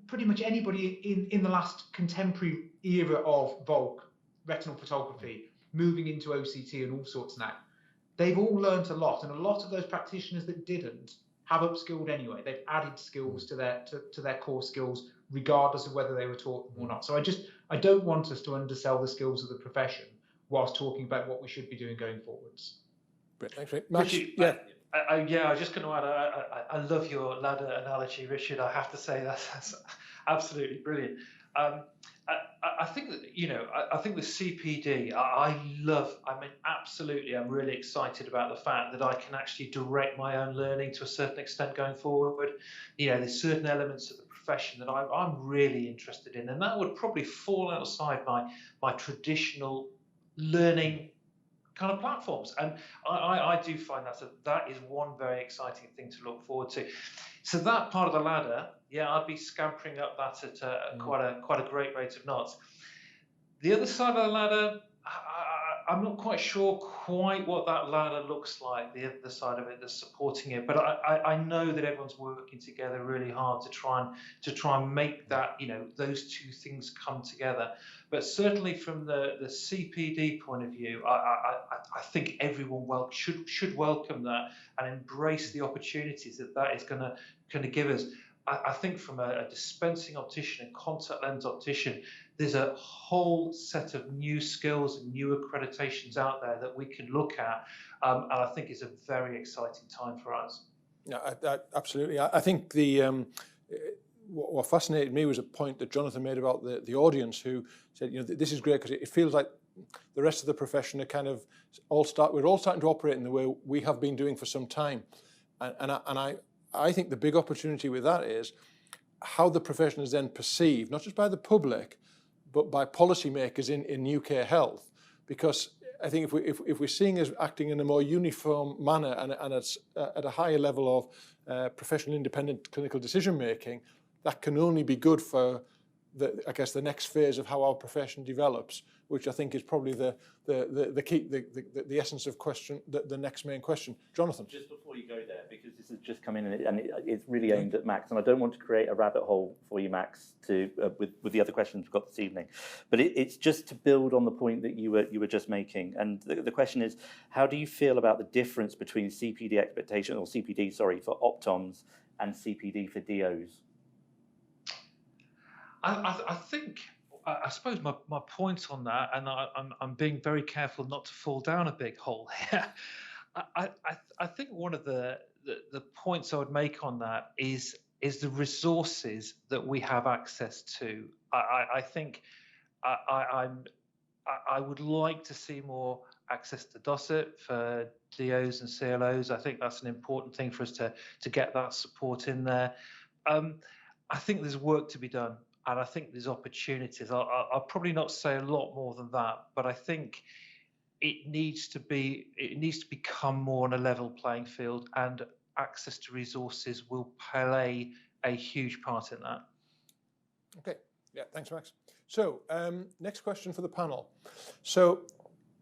pretty much anybody in the last contemporary era of Volk, retinal photography, moving into OCT and all sorts now, they've all learnt a lot. And a lot of those practitioners that didn't have upskilled anyway. They've added skills to their core skills, regardless of whether they were taught them or not. So I don't want us to undersell the skills of the profession whilst talking about what we should be doing going forwards. Thanks, Richard. I was just going to add, I love your ladder analogy, Richard. I have to say that's absolutely brilliant. I think that, I think with CPD, absolutely, I'm really excited about the fact that I can actually direct my own learning to a certain extent going forward. There's certain elements of the profession that I'm really interested in, and that would probably fall outside my traditional learning kind of platforms. And I do find that is one very exciting thing to look forward to. So that part of the ladder, I'd be scampering up that at quite a great rate of knots. The other side of the ladder, I'm not quite sure what that ladder looks like, the other side of it that's supporting it. But I know that everyone's working together really hard to try and make that, those two things come together. But certainly from the CPD point of view, I think everyone should welcome that and embrace the opportunities that is going to give us. I think from a dispensing optician and contact lens optician, there's a whole set of new skills and new accreditations out there that we can look at, and I think it's a very exciting time for us. Yeah, absolutely. I think what fascinated me was a point that Jonathan made about the audience, who said, this is great because it feels like the rest of the profession are kind of we're all starting to operate in the way we have been doing for some time, and I think the big opportunity with that is how the profession is then perceived, not just by the public, but by policymakers in UK health. Because I think if we're seeing us acting in a more uniform manner and at a higher level of professional independent clinical decision making, that can only be good for I guess the next phase of how our profession develops, which I think is probably the key, the essence of the next main question. Jonathan. Just before you go there, because this has just come in and it's really aimed at Max, and I don't want to create a rabbit hole for you, Max, to with the other questions we've got this evening, but it's just to build on the point that you were just making. And the question is, how do you feel about the difference between CPD expectation, or CPD, sorry, for optoms and CPD for DOs? I think, I suppose my point on that, and I'm being very careful not to fall down a big hole here. I think one of the points I would make on that is the resources that we have access to. I think I would like to see more access to DOSIT for DOs and CLOs. I think that's an important thing for us to get that support in there. I think there's work to be done, and I think there's opportunities. I'll probably not say a lot more than that, but I think it needs to become more on a level playing field, and access to resources will play a huge part in that. Okay, yeah, thanks, Max. So next question for the panel. So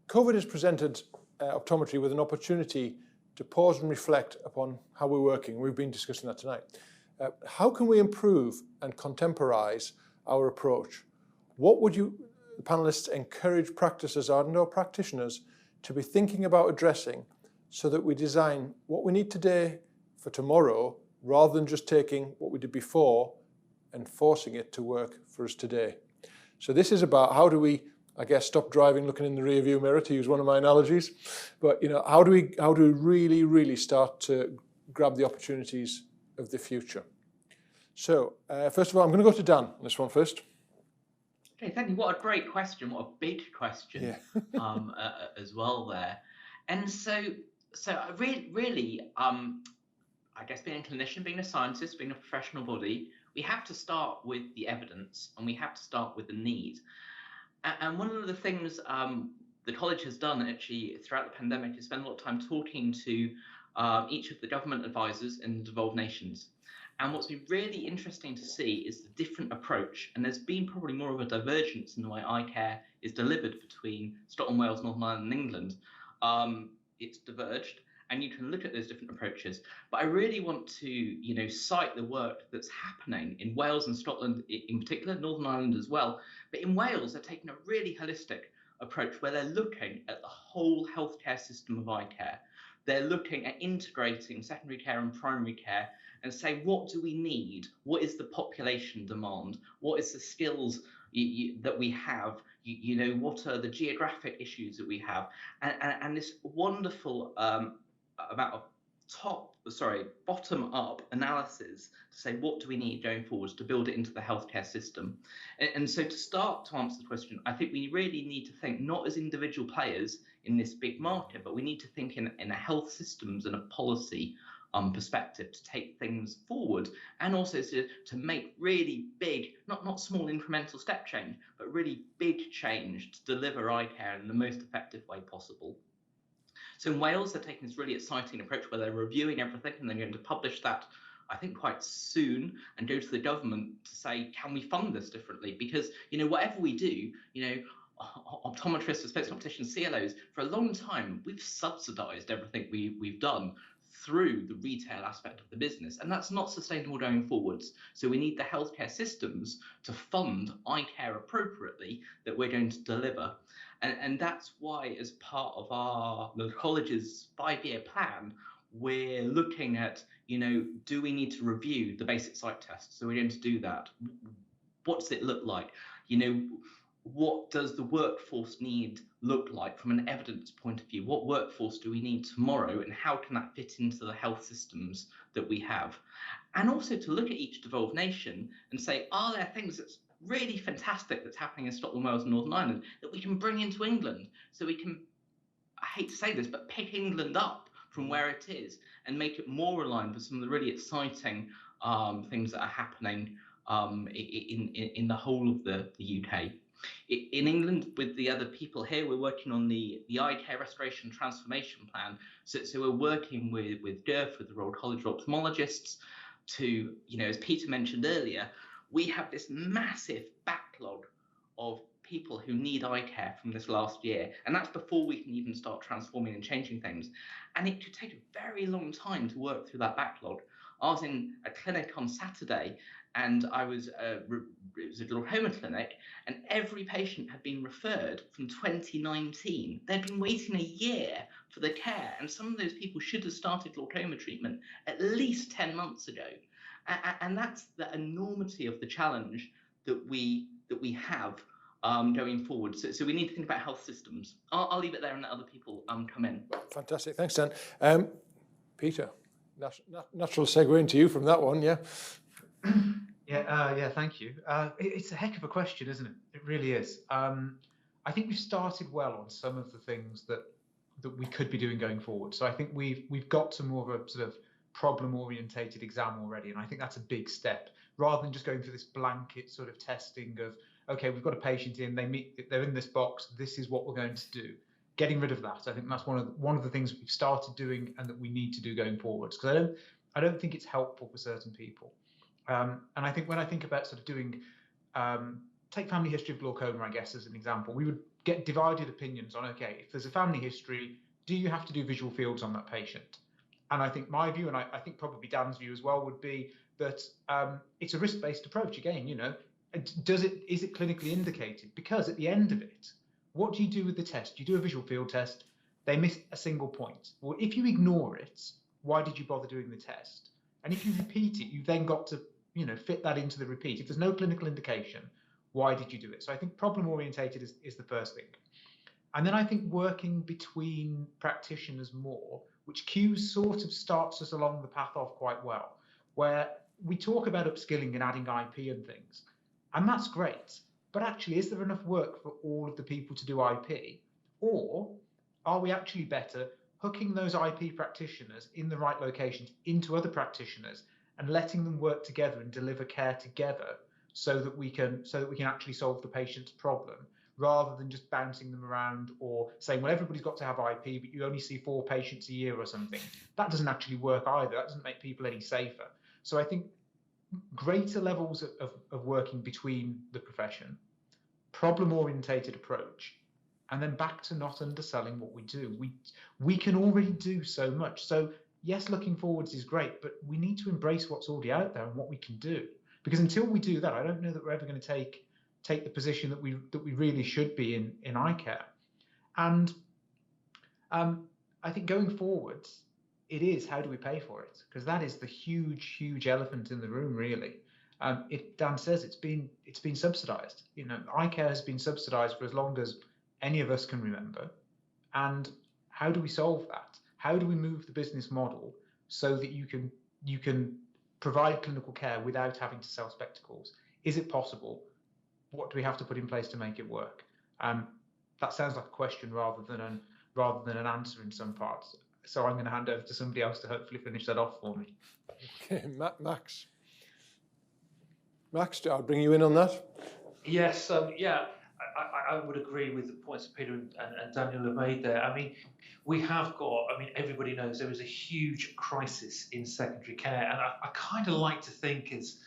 COVID has presented optometry with an opportunity to pause and reflect upon how we're working. We've been discussing that tonight. How can we improve and contemporize our approach? What would you, the panelists, encourage practitioners and/or practitioners to be thinking about addressing, so that we design what we need today for tomorrow, rather than just taking what we did before and forcing it to work for us today? So this is about how do we, I guess, stop driving looking in the rear view mirror, to use one of my analogies. But how do we really start to grab the opportunities of the future? So first of all, I'm going to go to Dan on this one first. Okay, thank you. What a great question. What a big question. Yeah. As well there. And so really, I guess being a clinician, being a scientist, being a professional body, we have to start with the evidence, and we have to start with the need. And one of the things the college has done actually throughout the pandemic is spend a lot of time talking to each of the government advisors in the devolved nations. And what's been really interesting to see is the different approach. And there's been probably more of a divergence in the way eye care is delivered between Scotland, Wales, Northern Ireland, and England. It's diverged, and you can look at those different approaches. But I really want to, cite the work that's happening in Wales and Scotland in particular, Northern Ireland as well. But in Wales, they're taking a really holistic approach where they're looking at the whole healthcare system of eye care. They're looking at integrating secondary care and primary care and say, what do we need? What is the population demand? What is the skills that we have? What are the geographic issues that we have? And this wonderful amount of bottom-up analysis to say, what do we need going forward to build it into the healthcare system? And so to start to answer the question, I think we really need to think not as individual players in this big market, but we need to think in a health systems and a policy perspective to take things forward, and also to make really big, not small incremental step change, but really big change to deliver eye care in the most effective way possible. So in Wales, they're taking this really exciting approach where they're reviewing everything, and they're going to publish that, I think, quite soon, and go to the government to say, can we fund this differently? Because, whatever we do, optometrists, specialist opticians, CLOs, for a long time, we've subsidized everything we've done through the retail aspect of the business, and that's not sustainable going forwards. So we need the healthcare systems to fund eye care appropriately that we're going to deliver. And that's why, as part of the college's 5-year plan, we're looking at, do we need to review the basic sight tests? So we're going to do that. What does it look like? What does the workforce need look like from an evidence point of view? What workforce do we need tomorrow, and how can that fit into the health systems that we have? And also to look at each devolved nation and say, are there things that's really fantastic that's happening in Scotland, Wales, and Northern Ireland that we can bring into England? So we can, I hate to say this, but pick England up from where it is and make it more aligned with some of the really exciting things that are happening in the whole of the UK. In England, with the other people here, we're working on the eye care restoration transformation plan. So we're working with GERF, with the Royal College of Ophthalmologists, to, as Peter mentioned earlier, we have this massive backlog of people who need eye care from this last year, and that's before we can even start transforming and changing things. And it could take a very long time to work through that backlog. I was in a clinic on Saturday, and it was a glaucoma clinic, and every patient had been referred from 2019. They'd been waiting a year for the care, and some of those people should have started glaucoma treatment at least 10 months ago. And that's the enormity of the challenge that we have going forward. So we need to think about health systems. I'll leave it there and let other people come in. Fantastic, thanks, Dan. Peter, natural segue into you from that one, yeah. Yeah, thank you. It's a heck of a question, isn't it? It really is. I think we've started well on some of the things that we could be doing going forward. So I think we've got to more of a sort of problem-orientated exam already, and I think that's a big step, rather than just going through this blanket sort of testing of, okay, we've got a patient in, they're in this box, this is what we're going to do. Getting rid of that, I think that's one of the things we've started doing and that we need to do going forwards, because I don't think it's helpful for certain people. And I think when I think about sort of doing, take family history of glaucoma, I guess, as an example, we would get divided opinions on, okay, if there's a family history, do you have to do visual fields on that patient? And I think my view, and I think probably Dan's view as well, would be that it's a risk-based approach. Again, you know, is it clinically indicated? Because at the end of it, what do you do with the test? You do a visual field test, they miss a single point. Well, if you ignore it, why did you bother doing the test? And if you repeat it, you've then got to, you know, fit that into the repeat. If there's no clinical indication, why did you do it? So I think problem orientated is the first thing. And then I think working between practitioners more, which Q's sort of starts us along the path of quite well, where we talk about upskilling and adding IP and things, and that's great. But actually, is there enough work for all of the people to do IP? Or are we actually better hooking those IP practitioners in the right locations into other practitioners and letting them work together and deliver care together so that we can actually solve the patient's problem, rather than just bouncing them around or saying, well, everybody's got to have IP, but you only see 4 patients a year or something. That doesn't actually work either. That doesn't make people any safer. So I think greater levels of working between the profession, problem-orientated approach, and then back to not underselling what we do. We can already do so much. So yes, looking forwards is great, but we need to embrace what's already out there and what we can do. Because until we do that, I don't know that we're ever going to take the position that we really should be in eye care. And I think going forwards, it is, how do we pay for it? Because that is the huge elephant in the room, really. Dan says it's been subsidized. You know, eye care has been subsidized for as long as any of us can remember. And how do we solve that? How do we move the business model so that you can provide clinical care without having to sell spectacles? Is it possible? What do we have to put in place to make it work? That sounds like a question rather than an answer in some parts. So I'm going to hand over to somebody else to hopefully finish that off for me. Okay, Max. Max, I'll bring you in on that. Yes, yeah, I would agree with the points that Peter and Daniel have made there. I mean, we have got, I mean, everybody knows there is a huge crisis in secondary care. And I kind of like to think as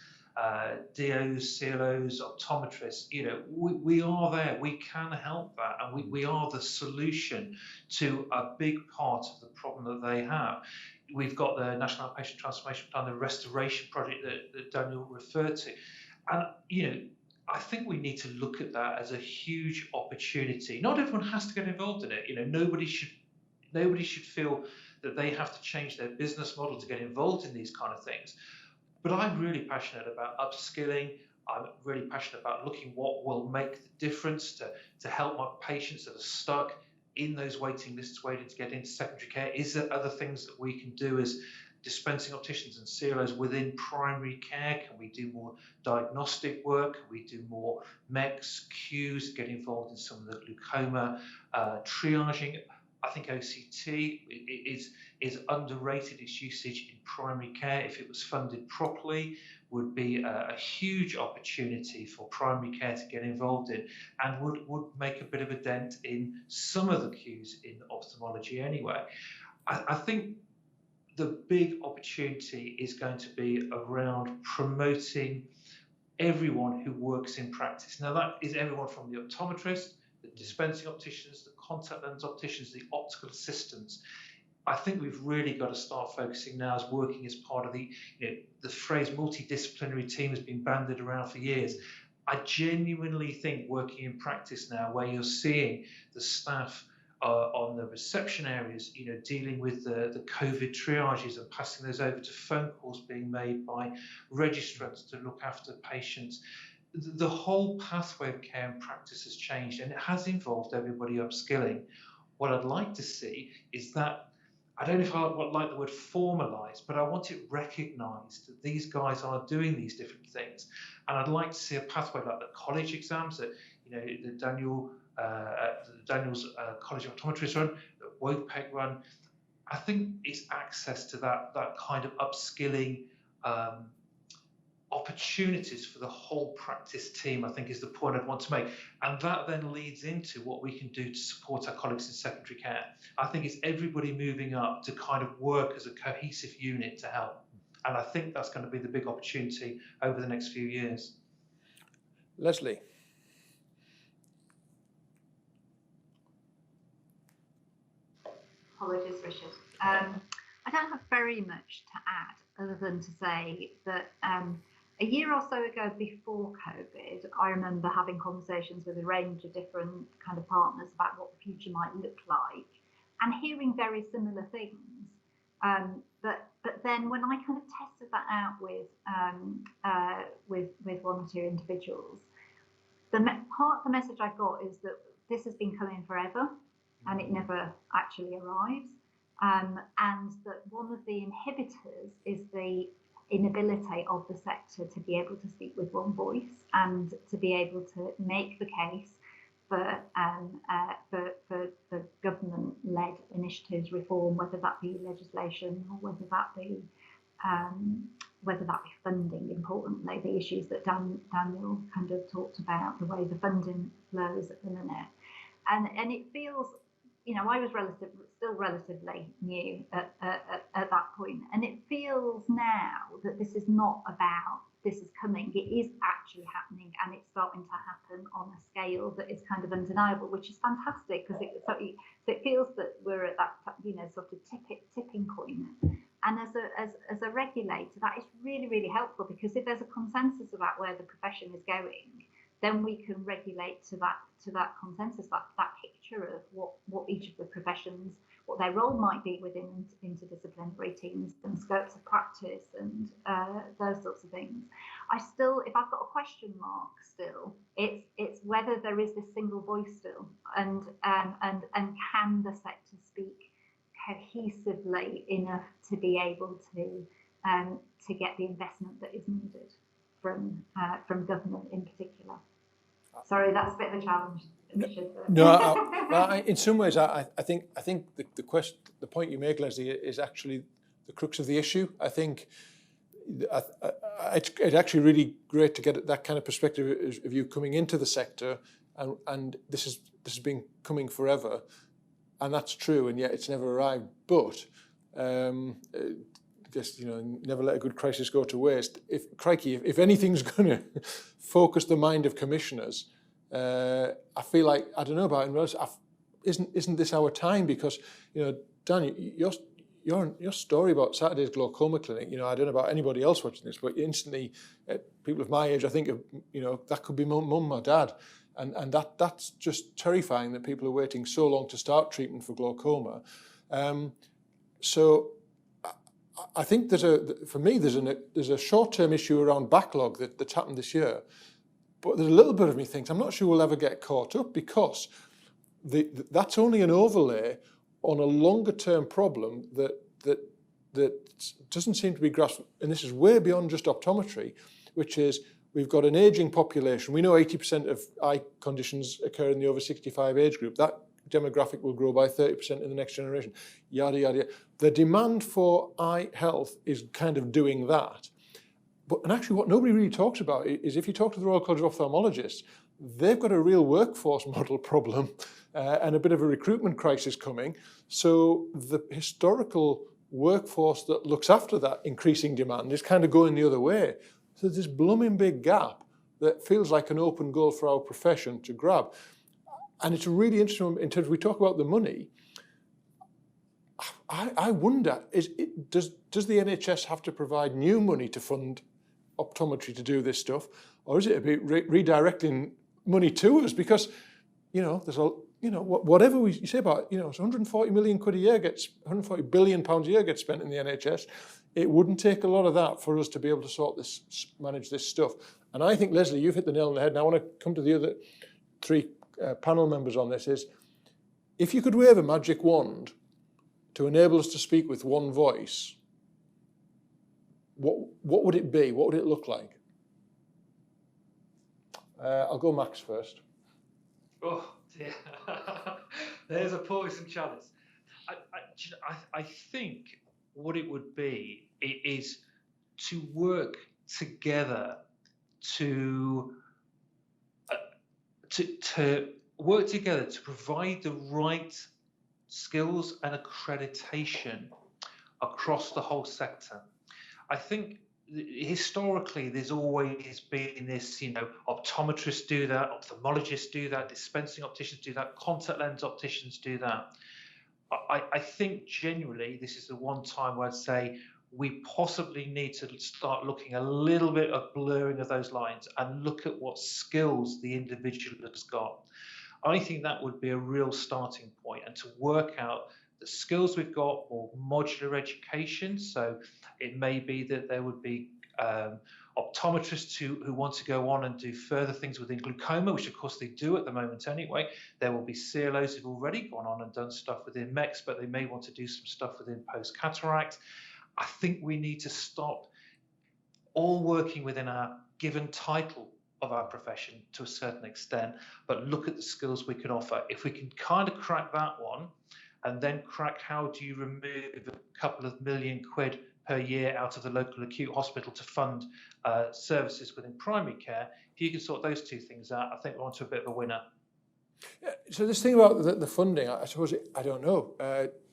DOs, CLOs, optometrists, you know, we are there, we can help that, and we are the solution to a big part of the problem that they have. We've got the National Outpatient Transformation Plan, the restoration project that Daniel referred to. And, you know, I think we need to look at that as a huge opportunity. Not everyone has to get involved in it. You know, nobody should feel that they have to change their business model to get involved in these kind of things. But I'm really passionate about upskilling. I'm really passionate about looking what will make the difference to help my patients that are stuck in those waiting lists, waiting to get into secondary care. Is there other things that we can do as dispensing opticians and CLOs within primary care? Can we do more diagnostic work? Can we do more MECs, Qs, get involved in some of the glaucoma triaging? I think OCT is underrated. Its usage in primary care, if it was funded properly, would be a huge opportunity for primary care to get involved in, and would make a bit of a dent in some of the Qs in ophthalmology anyway. I think the big opportunity is going to be around promoting everyone who works in practice. Now that is everyone from the optometrist, the dispensing opticians, the contact lens opticians, the optical assistants. I think we've really got to start focusing now as working as part of the phrase multidisciplinary team has been bandied around for years. I genuinely think working in practice now, where you're seeing the staff on the reception areas, dealing with the COVID triages and passing those over to phone calls being made by registrants to look after patients. The whole pathway of care and practice has changed, and it has involved everybody upskilling. What I'd like to see is that, I don't know if I like the word formalised, but I want it recognised that these guys are doing these different things. And I'd like to see a pathway like the college exams that Daniel's College of Optometrists run, that WOPEC run. I think it's access to that kind of upskilling opportunities for the whole practice team, I think, is the point I'd want to make. And that then leads into what we can do to support our colleagues in secondary care. I think it's everybody moving up to kind of work as a cohesive unit to help. And I think that's going to be the big opportunity over the next few years. Leslie. Apologies, Richard. I don't have very much to add other than to say that a year or so ago, before COVID, I remember having conversations with a range of different kind of partners about what the future might look like, and hearing very similar things. But then when I kind of tested that out with one or two individuals, part of the message I got is that this has been coming forever, and it never actually arrives. And that one of the inhibitors is the inability of the sector to be able to speak with one voice and to be able to make the case for government-led initiatives, reform, whether that be legislation or whether that be funding. Importantly, the issues that Daniel kind of talked about, the way the funding flows at the minute, and it feels, I was still relatively new at that point, and it feels now that this is not about this is coming. It is actually happening, and it's starting to happen on a scale that is kind of undeniable, which is fantastic because it feels that we're at that sort of tipping point. And as a regulator, that is really, really helpful, because if there's a consensus about where the profession is going, then we can regulate to that consensus, that picture of what each of the professions, what their role might be within interdisciplinary teams and scopes of practice and those sorts of things. If I've got a question mark still, it's whether there is this single voice still, and can the sector speak cohesively enough to be able to get the investment that is needed from government in particular. Sorry, that's a bit of a challenge. No, in some ways, I think the point you make, Leslie, is actually the crux of the issue. I think it's actually really great to get that kind of perspective of you coming into the sector, and this has been coming forever, and that's true, and yet it's never arrived. But just never let a good crisis go to waste. If anything's going to focus the mind of commissioners, I feel like, I don't know about anyone else, isn't this our time? Because Dan, your story about Saturday's glaucoma clinic, I don't know about anybody else watching this, but instantly, people of my age, I think of, that could be mum or dad, and that's just terrifying that people are waiting so long to start treatment for glaucoma. So I think there's a short-term issue around backlog that's happened this year, but there's a little bit of me thinks I'm not sure we'll ever get caught up, because that's only an overlay on a longer-term problem that doesn't seem to be grasped, and this is way beyond just optometry, which is we've got an aging population. We know 80% of eye conditions occur in the over 65 age group. That demographic will grow by 30% in the next generation, yada, yada, yada. The demand for eye health is kind of doing that. And actually what nobody really talks about is if you talk to the Royal College of Ophthalmologists, they've got a real workforce model problem and a bit of a recruitment crisis coming. So the historical workforce that looks after that increasing demand is kind of going the other way. So there's this blooming big gap that feels like an open goal for our profession to grab. And it's really interesting in terms, we talk about the money. I wonder, does the NHS have to provide new money to fund optometry to do this stuff, or is it about redirecting money to us? Because, there's whatever you say about, it's 140 million quid a year 140 billion pounds a year gets spent in the NHS. It wouldn't take a lot of that for us to be able to manage this stuff. And I think, Leslie, you've hit the nail on the head. And I want to come to the other three panel members on this. Is if you could wave a magic wand to enable us to speak with one voice, what would it be? What would it look like? I'll go Max first. Oh dear, there's a poison chalice. I think what it would be is to work together to work together to provide the right skills and accreditation across the whole sector. I think historically there's always been this, optometrists do that, ophthalmologists do that, dispensing opticians do that, contact lens opticians do that. I think genuinely this is the one time where I'd say we possibly need to start looking a little bit of blurring of those lines and look at what skills the individual has got. I think that would be a real starting point, and to work out the skills we've got, or modular education. So it may be that there would be optometrists who want to go on and do further things within glaucoma, which of course they do at the moment anyway. There will be CLOs who've already gone on and done stuff within MEX, but they may want to do some stuff within post-cataract. I think we need to stop all working within our given title of our profession to a certain extent, but look at the skills we can offer. If we can kind of crack that one, and then crack how do you remove a couple of million quid per year out of the local acute hospital to fund services within primary care, if you can sort those two things out, I think we're onto a bit of a winner. Yeah, so this thing about the funding, I suppose, I don't know.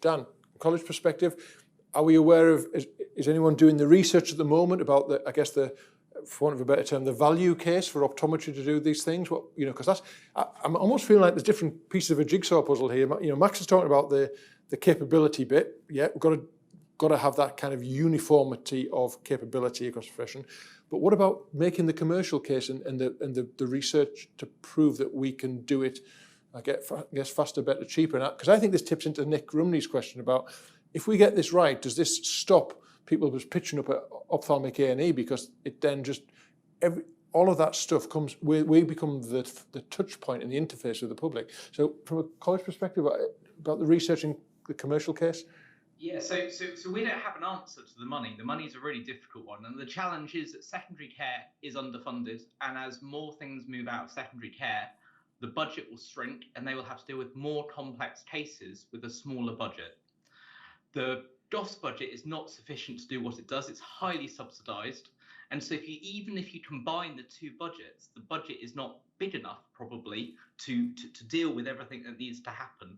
Dan, college perspective, are we aware of, is anyone doing the research at the moment about for want of a better term, the value case for optometry to do these things? Because I'm almost feeling like there's different pieces of a jigsaw puzzle here. Max is talking about the capability bit. Yeah, we've got to have that kind of uniformity of capability across the profession. But what about making the commercial case and the research to prove that we can do it, I guess, faster, better, cheaper? Because I think this tips into Nick Rumney's question about, if we get this right, does this stop people just pitching up at ophthalmic A&E, because it then just all of that stuff comes, we become the touch point and the interface with the public. So from a college perspective, about the research in the commercial case? Yeah, so we don't have an answer to the money. The money is a really difficult one, and the challenge is that secondary care is underfunded, and as more things move out of secondary care, the budget will shrink, and they will have to deal with more complex cases with a smaller budget. The DOS budget is not sufficient to do what it does. It's highly subsidised, and so even if you combine the two budgets, the budget is not big enough probably to deal with everything that needs to happen.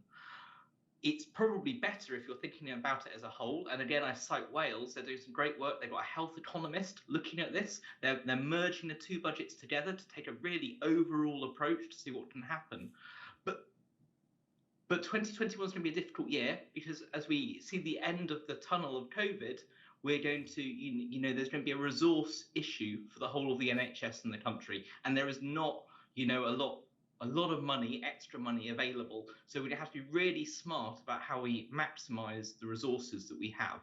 It's probably better if you're thinking about it as a whole. And again, I cite Wales. They're doing some great work. They've got a health economist looking at this. They're merging the two budgets together to take a really overall approach to see what can happen. But 2021 is going to be a difficult year, because as we see the end of the tunnel of COVID, we're going to, there's going to be a resource issue for the whole of the NHS in the country. And there is not, a lot of money, extra money available. So we're going to have to be really smart about how we maximise the resources that we have.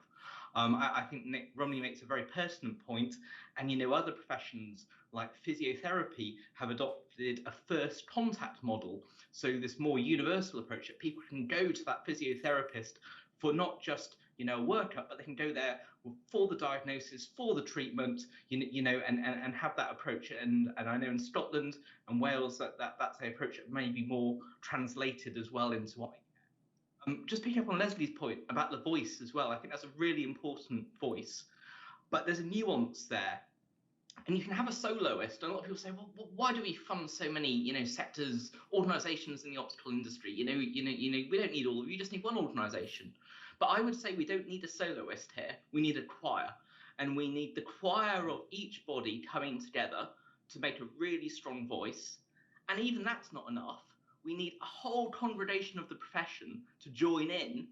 I think Nick Rumney makes a very pertinent point, and other professions like physiotherapy have adopted a first contact model. So this more universal approach that people can go to that physiotherapist for not just a workup, but they can go there for the diagnosis, for the treatment, and have that approach. And I know in Scotland and Wales that's an approach that may be more translated as well into just picking up on Leslie's point about the voice as well. I think that's a really important voice, but there's a nuance there. And you can have a soloist. And a lot of people say, well, why do we fund so many, sectors, organisations in the optical industry? We don't need all of you. You just need one organisation. But I would say we don't need a soloist here. We need a choir, and we need the choir of each body coming together to make a really strong voice. And even that's not enough. We need a whole congregation of the profession to join in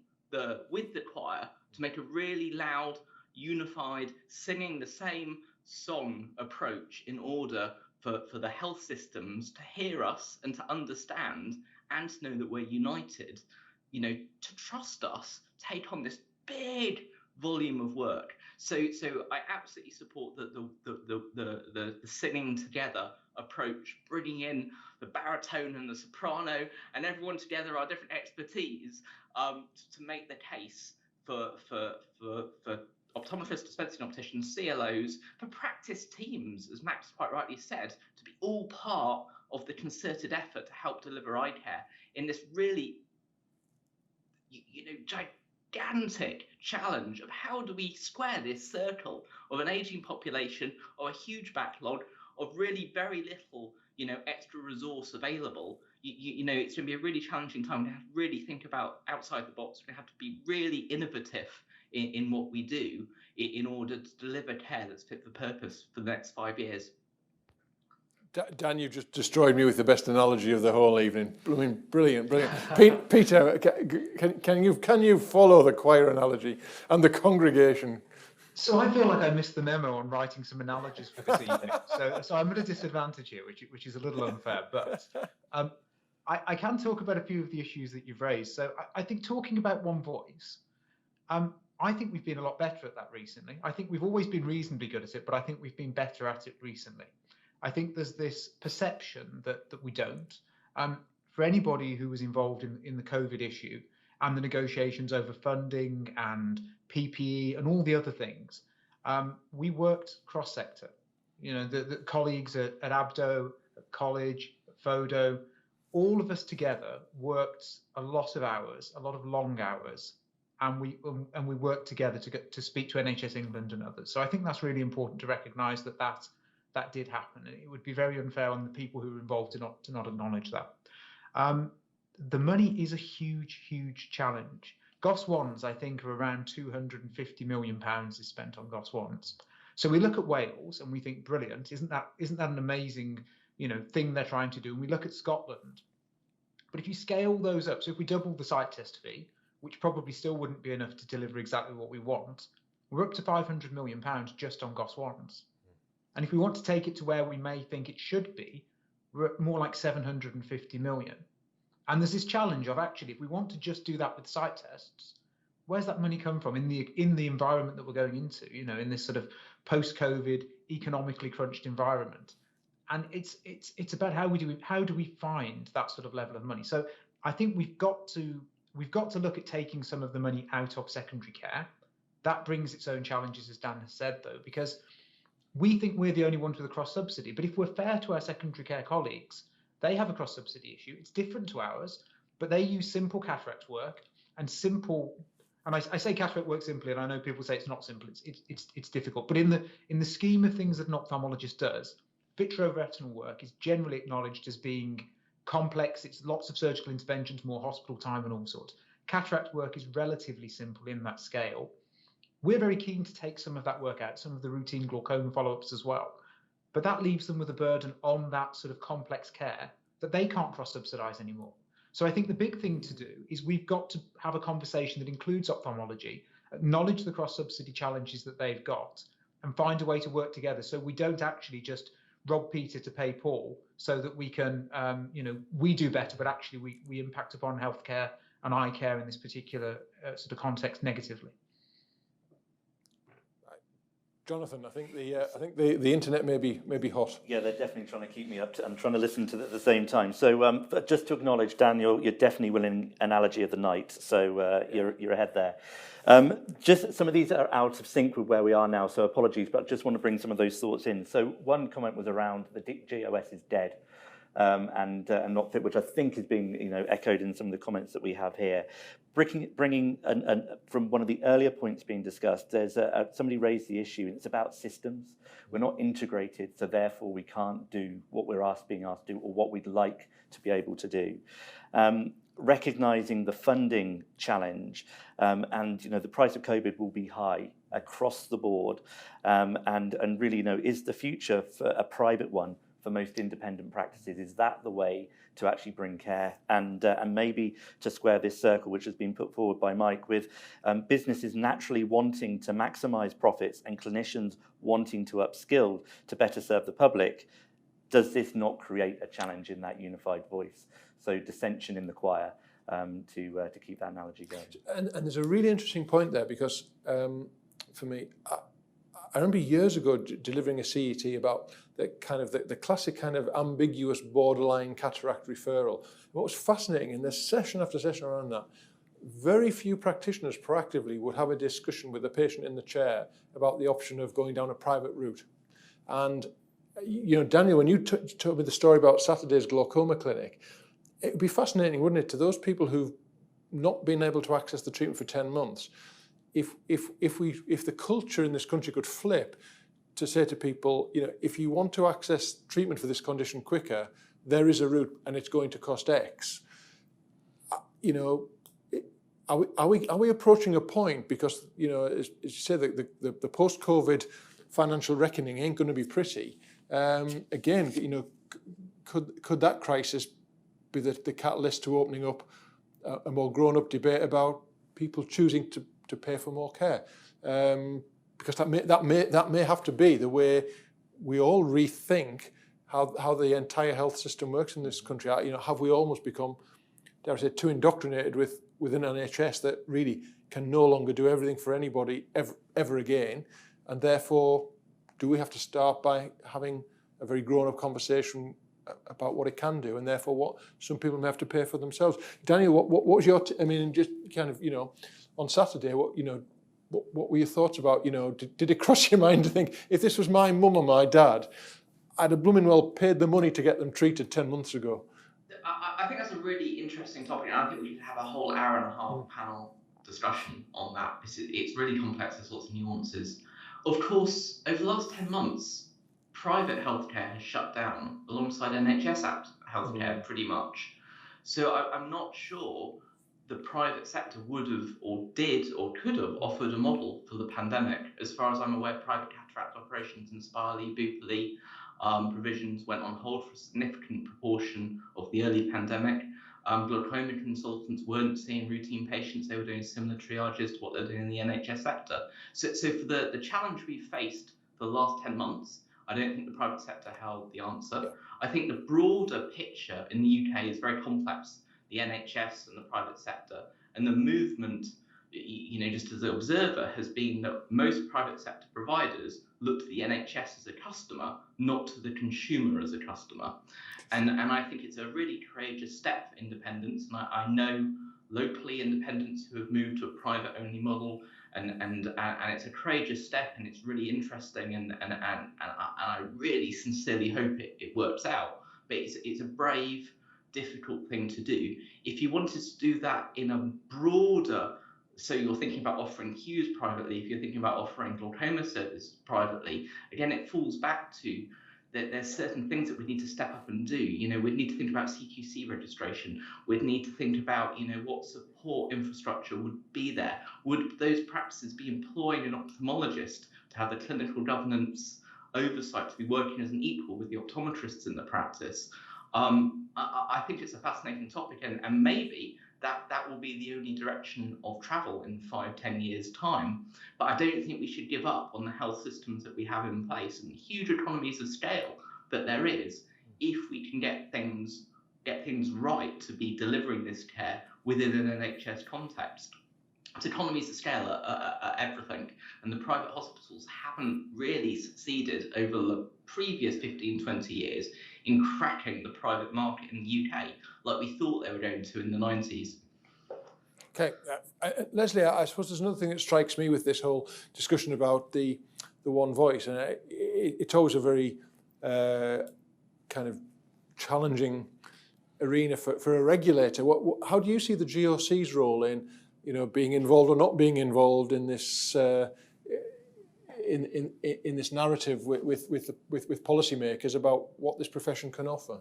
with the choir to make a really loud, unified, singing the same song approach in order for the health systems to hear us and to understand and to know that we're united, to trust us, take on this big volume of work. So I absolutely support the singing together approach, bringing in the baritone and the soprano and everyone together, our different expertise, to make the case for optometrists, dispensing opticians, CLOs, for practice teams, as Max quite rightly said, to be all part of the concerted effort to help deliver eye care in this really, gigantic challenge of how do we square this circle of an aging population, or a huge backlog, of really very little, extra resource available. It's going to be a really challenging time. We have to really think about outside the box. We have to be really innovative in what we do in order to deliver care that's fit for purpose for the next 5 years. Dan, you just destroyed me with the best analogy of the whole evening. I mean, brilliant. Peter, can you follow the choir analogy and the congregation? So I feel like I missed the memo on writing some analogies for this evening. So I'm at a disadvantage here, which is a little unfair. But I can talk about a few of the issues that you've raised. So I think talking about one voice, I think we've been a lot better at that recently. I think we've always been reasonably good at it, but I think we've been better at it recently. I think there's this perception that we don't. For anybody who was involved in the COVID issue and the negotiations over funding and PPE and all the other things, we worked cross-sector. The colleagues at Abdo, at college, at Fodo, all of us together worked a lot of hours, a lot of long hours, and we worked together to speak to NHS England and others. So I think that's really important to recognise that did happen. It would be very unfair on the people who were involved to not acknowledge that. The money is a huge challenge. GOS1s, I think, are around £250 million is spent on GOS1s. So we look at Wales and we think, brilliant, isn't that an amazing thing they're trying to do? And we look at Scotland. But if you scale those up, so if we double the site test fee, which probably still wouldn't be enough to deliver exactly what we want, we're up to £500 million just on GOS1s. And if we want to take it to where we may think it should be, we're at more like 750 million. And there's this challenge of actually, if we want to just do that with site tests, where's that money come from in the environment that we're going into, in this sort of post-COVID, economically crunched environment? And it's about how do we find that sort of level of money? So I think we've got to look at taking some of the money out of secondary care. That brings its own challenges, as Dan has said, though, because we think we're the only ones with a cross-subsidy. But if we're fair to our secondary care colleagues, they have a cross-subsidy issue. It's different to ours, but they use simple cataract work and simple. And I say cataract work simply, and I know people say it's not simple. It's difficult. But in the scheme of things that an ophthalmologist does, vitreoretinal work is generally acknowledged as being complex. It's lots of surgical interventions, more hospital time, and all sorts. Cataract work is relatively simple in that scale. We're very keen to take some of that work out, some of the routine glaucoma follow-ups as well. But that leaves them with a burden on that sort of complex care that they can't cross-subsidise anymore. So I think the big thing to do is we've got to have a conversation that includes ophthalmology, acknowledge the cross-subsidy challenges that they've got, and find a way to work together so we don't actually just rob Peter to pay Paul, so that we can, we do better, but actually we impact upon healthcare and eye care in this particular sort of context negatively. Jonathan, I think the internet may be hot. Yeah, they're definitely trying to keep me up. I'm trying to listen to it at the same time. So just to acknowledge, Dan, you're definitely winning analogy of the night. So you're ahead there. Just some of these are out of sync with where we are now. So apologies, but I just want to bring some of those thoughts in. So one comment was around the GOS is dead. And not fit, which I think is being echoed in some of the comments that we have here. Bringing from one of the earlier points being discussed, there's somebody raised the issue, and it's about systems. We're not integrated, so therefore we can't do what we're being asked to do, or what we'd like to be able to do. Recognising the funding challenge, and the price of COVID will be high across the board, and really is the future for a private one for most independent practices? Is that the way to actually bring care? And maybe to square this circle, which has been put forward by Mike, with businesses naturally wanting to maximise profits and clinicians wanting to upskill to better serve the public, does this not create a challenge in that unified voice? So dissension in the choir, to keep that analogy going. And there's a really interesting point there, because for me, I remember years ago delivering a CET about the classic kind of ambiguous borderline cataract referral. What was fascinating in this session after session around that, very few practitioners proactively would have a discussion with the patient in the chair about the option of going down a private route. And you know, Daniel, when you told me the story about Saturday's glaucoma clinic, it would be fascinating, wouldn't it, to those people who've not been able to access the treatment for 10 months, if the culture in this country could flip to say to people, you know, if you want to access treatment for this condition quicker, there is a route and it's going to cost X. You know, are we approaching a point, because, you know, as you say, the post-COVID financial reckoning ain't going to be pretty. Again, you know, could that crisis be the catalyst to opening up a more grown-up debate about people choosing to pay for more care? Because that may have to be the way we all rethink how the entire health system works in this country. You know, have we almost become, dare I say, too indoctrinated within an NHS that really can no longer do everything for anybody ever again, and therefore do we have to start by having a very grown-up conversation about what it can do, and therefore what some people may have to pay for themselves? Daniel, what was your? I mean, just kind of, you know, on Saturday, what were your thoughts about? You know, did it cross your mind to think, if this was my mum or my dad, I'd have blooming well paid the money to get them treated 10 months ago? I think that's a really interesting topic, and I think we could have a whole hour and a half panel discussion on that. It's really complex. There's lots of nuances. Of course, over the last 10 months, private healthcare has shut down alongside NHS healthcare pretty much. So I'm not sure the private sector would have, or did, or could have offered a model for the pandemic. As far as I'm aware, private cataract operations in Spirley, Boopley, provisions went on hold for a significant proportion of the early pandemic. Glaucoma consultants weren't seeing routine patients. They were doing similar triages to what they're doing in the NHS sector. So for the challenge we faced for the last 10 months, I don't think the private sector held the answer. I think the broader picture in the UK is very complex, the NHS and the private sector. And the movement, you know, just as an observer, has been that most private sector providers look to the NHS as a customer, not to the consumer as a customer. And I think it's a really courageous step for independents. And I know locally independents who have moved to a private-only model, and it's a courageous step, and it's really interesting, and I really sincerely hope it works out. But it's a brave, difficult thing to do. If you wanted to do that in a broader, so you're thinking about offering Hughes privately, if you're thinking about offering glaucoma service privately, again, it falls back to that there's certain things that we need to step up and do. You know, we'd need to think about CQC registration. We'd need to think about, you know, what support infrastructure would be there. Would those practices be employing an ophthalmologist to have the clinical governance oversight, to be working as an equal with the optometrists in the practice? I think it's a fascinating topic, and maybe that will be the only direction of travel in 5-10 years' time. But I don't think we should give up on the health systems that we have in place and the huge economies of scale that there is, if we can get things right to be delivering this care within an NHS context. It's economies of scale are everything, and the private hospitals haven't really succeeded over the previous 15-20 years in cracking the private market in the UK like we thought they were going to in the 90s. Okay, Leslie, I suppose there's another thing that strikes me with this whole discussion about the one voice, and it's always a very kind of challenging arena for a regulator. How do you see the GOC's role in, you know, being involved or not being involved in this in this narrative with policymakers about what this profession can offer?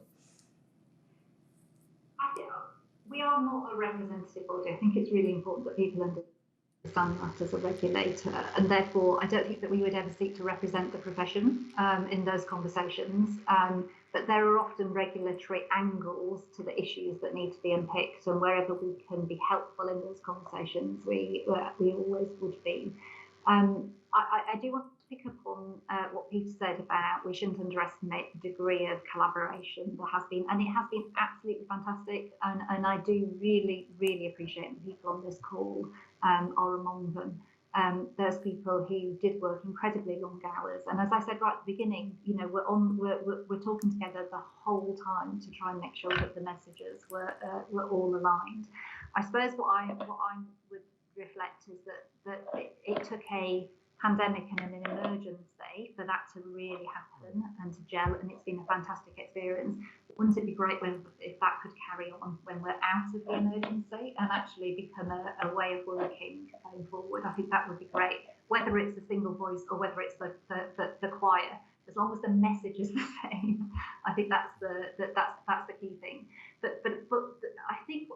We are not a representative body. I think it's really important that people understand that as a regulator, and therefore I don't think that we would ever seek to represent the profession in those conversations. but there are often regulatory angles to the issues that need to be unpicked, and wherever we can be helpful in those conversations, we always would be. I do want to pick up on what Peter said about we shouldn't underestimate the degree of collaboration there has been, and it has been absolutely fantastic, and I do really appreciate the people on this call are among them. There's people who did work incredibly long hours, and as I said right at the beginning, you know, we're talking together the whole time to try and make sure that the messages were all aligned. I suppose what I would reflect is that it took a pandemic and an emergency for that to really happen and to gel, and it's been a fantastic experience. Wouldn't it be great if that could carry on when we're out of the emergency and actually become a way of working going forward? I think that would be great, whether it's a single voice or whether it's the choir. As long as the message is the same, I think that's the key thing. But I think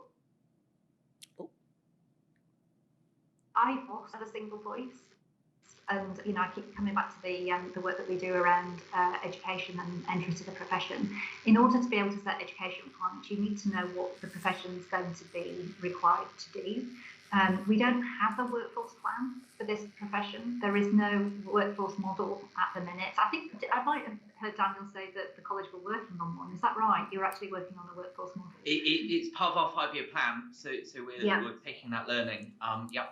I've lost a single voice. And you know, I keep coming back to the work that we do around education and entry to the profession. In order to be able to set education requirements, you need to know what the profession is going to be required to do. We don't have a workforce plan for this profession. There is no workforce model at the minute. I think I might have heard Daniel say that the college were working on one. Is that right? You're actually working on a workforce model. It's part of our 5-year plan, so we're taking that learning. Yeah.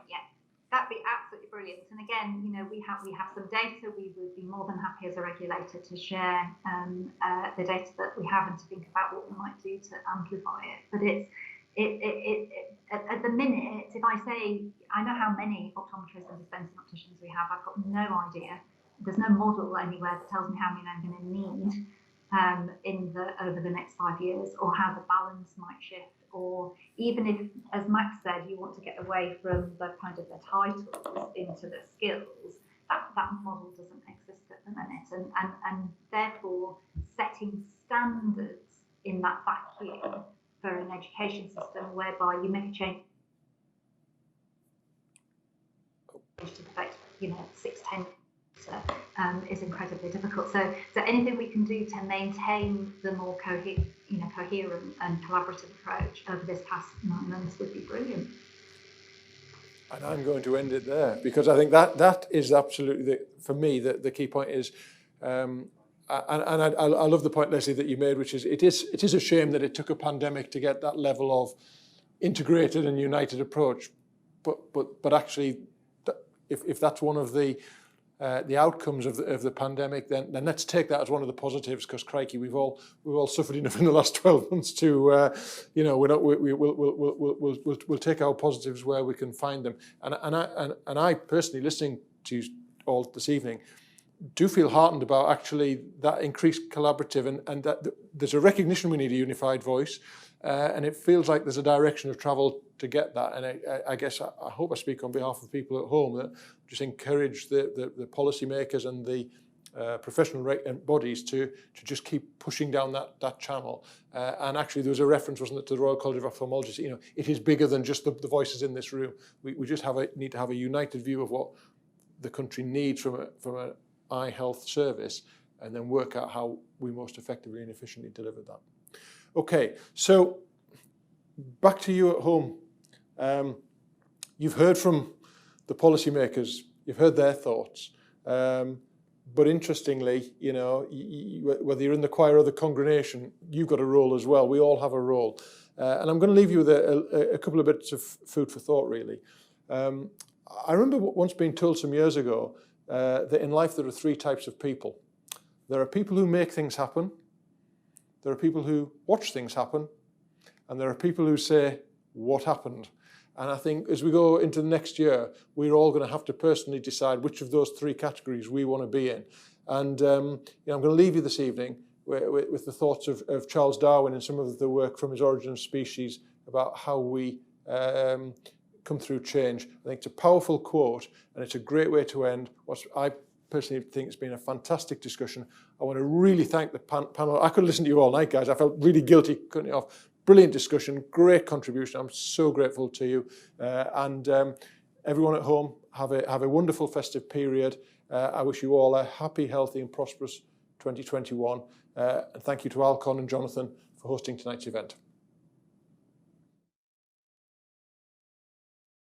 That'd be absolutely brilliant. And again, you know, we have some data. We would be more than happy as a regulator to share the data that we have and to think about what we might do to amplify it. But at the minute, if I say I know how many optometrists and dispensing opticians we have, I've got no idea. There's no model anywhere that tells me how many I'm going to need over the next 5 years, or how the balance might shift. Or even if, as Max said, you want to get away from the kind of the titles into the skills, that model doesn't exist at the minute. And therefore, setting standards in that vacuum for an education system whereby you make a change to affect, you know, 6-10 is incredibly difficult. So anything we can do to maintain the more coherent and collaborative approach over this past 9 months would be brilliant. And I'm going to end it there, because I think that is absolutely, for me, the key point is, and I love the point, Leslie, that you made, which is it is a shame that it took a pandemic to get that level of integrated and united approach. But actually, if that's one of the outcomes of the pandemic, then let's take that as one of the positives, because crikey, we've all suffered enough in the last 12 months to we'll take our positives where we can find them. And I personally, listening to you all this evening, do feel heartened about actually that increased collaborative and that there's a recognition we need a unified voice, and it feels like there's a direction of travel to get that. And I guess I hope I speak on behalf of people at home that just encourage the policymakers and the professional bodies to just keep pushing down that channel. And actually, there was a reference, wasn't it, to the Royal College of Ophthalmologists? You know, it is bigger than just the voices in this room. We just need to have a united view of what the country needs from an eye health service, and then work out how we most effectively and efficiently deliver that. Okay, so back to you at home. You've heard from the policymakers, you've heard their thoughts, but interestingly, you know, whether you're in the choir or the congregation, you've got a role as well. We all have a role. And I'm going to leave you with a couple of bits of food for thought, really. I remember once being told some years ago that in life there are 3 types of people. There are people who make things happen, there are people who watch things happen, and there are people who say, what happened? And I think as we go into the next year, we're all going to have to personally decide which of those 3 categories we want to be in. And I'm going to leave you this evening with the thoughts of Charles Darwin and some of the work from his Origin of Species about how we come through change. I think it's a powerful quote, and it's a great way to end what I personally think it's been a fantastic discussion. I want to really thank the panel. I could listen to you all night, guys. I felt really guilty cutting it off. Brilliant discussion, great contribution. I'm so grateful to you. And everyone at home, have a wonderful festive period. I wish you all a happy, healthy and prosperous 2021. And thank you to Alcon and Jonathan for hosting tonight's event.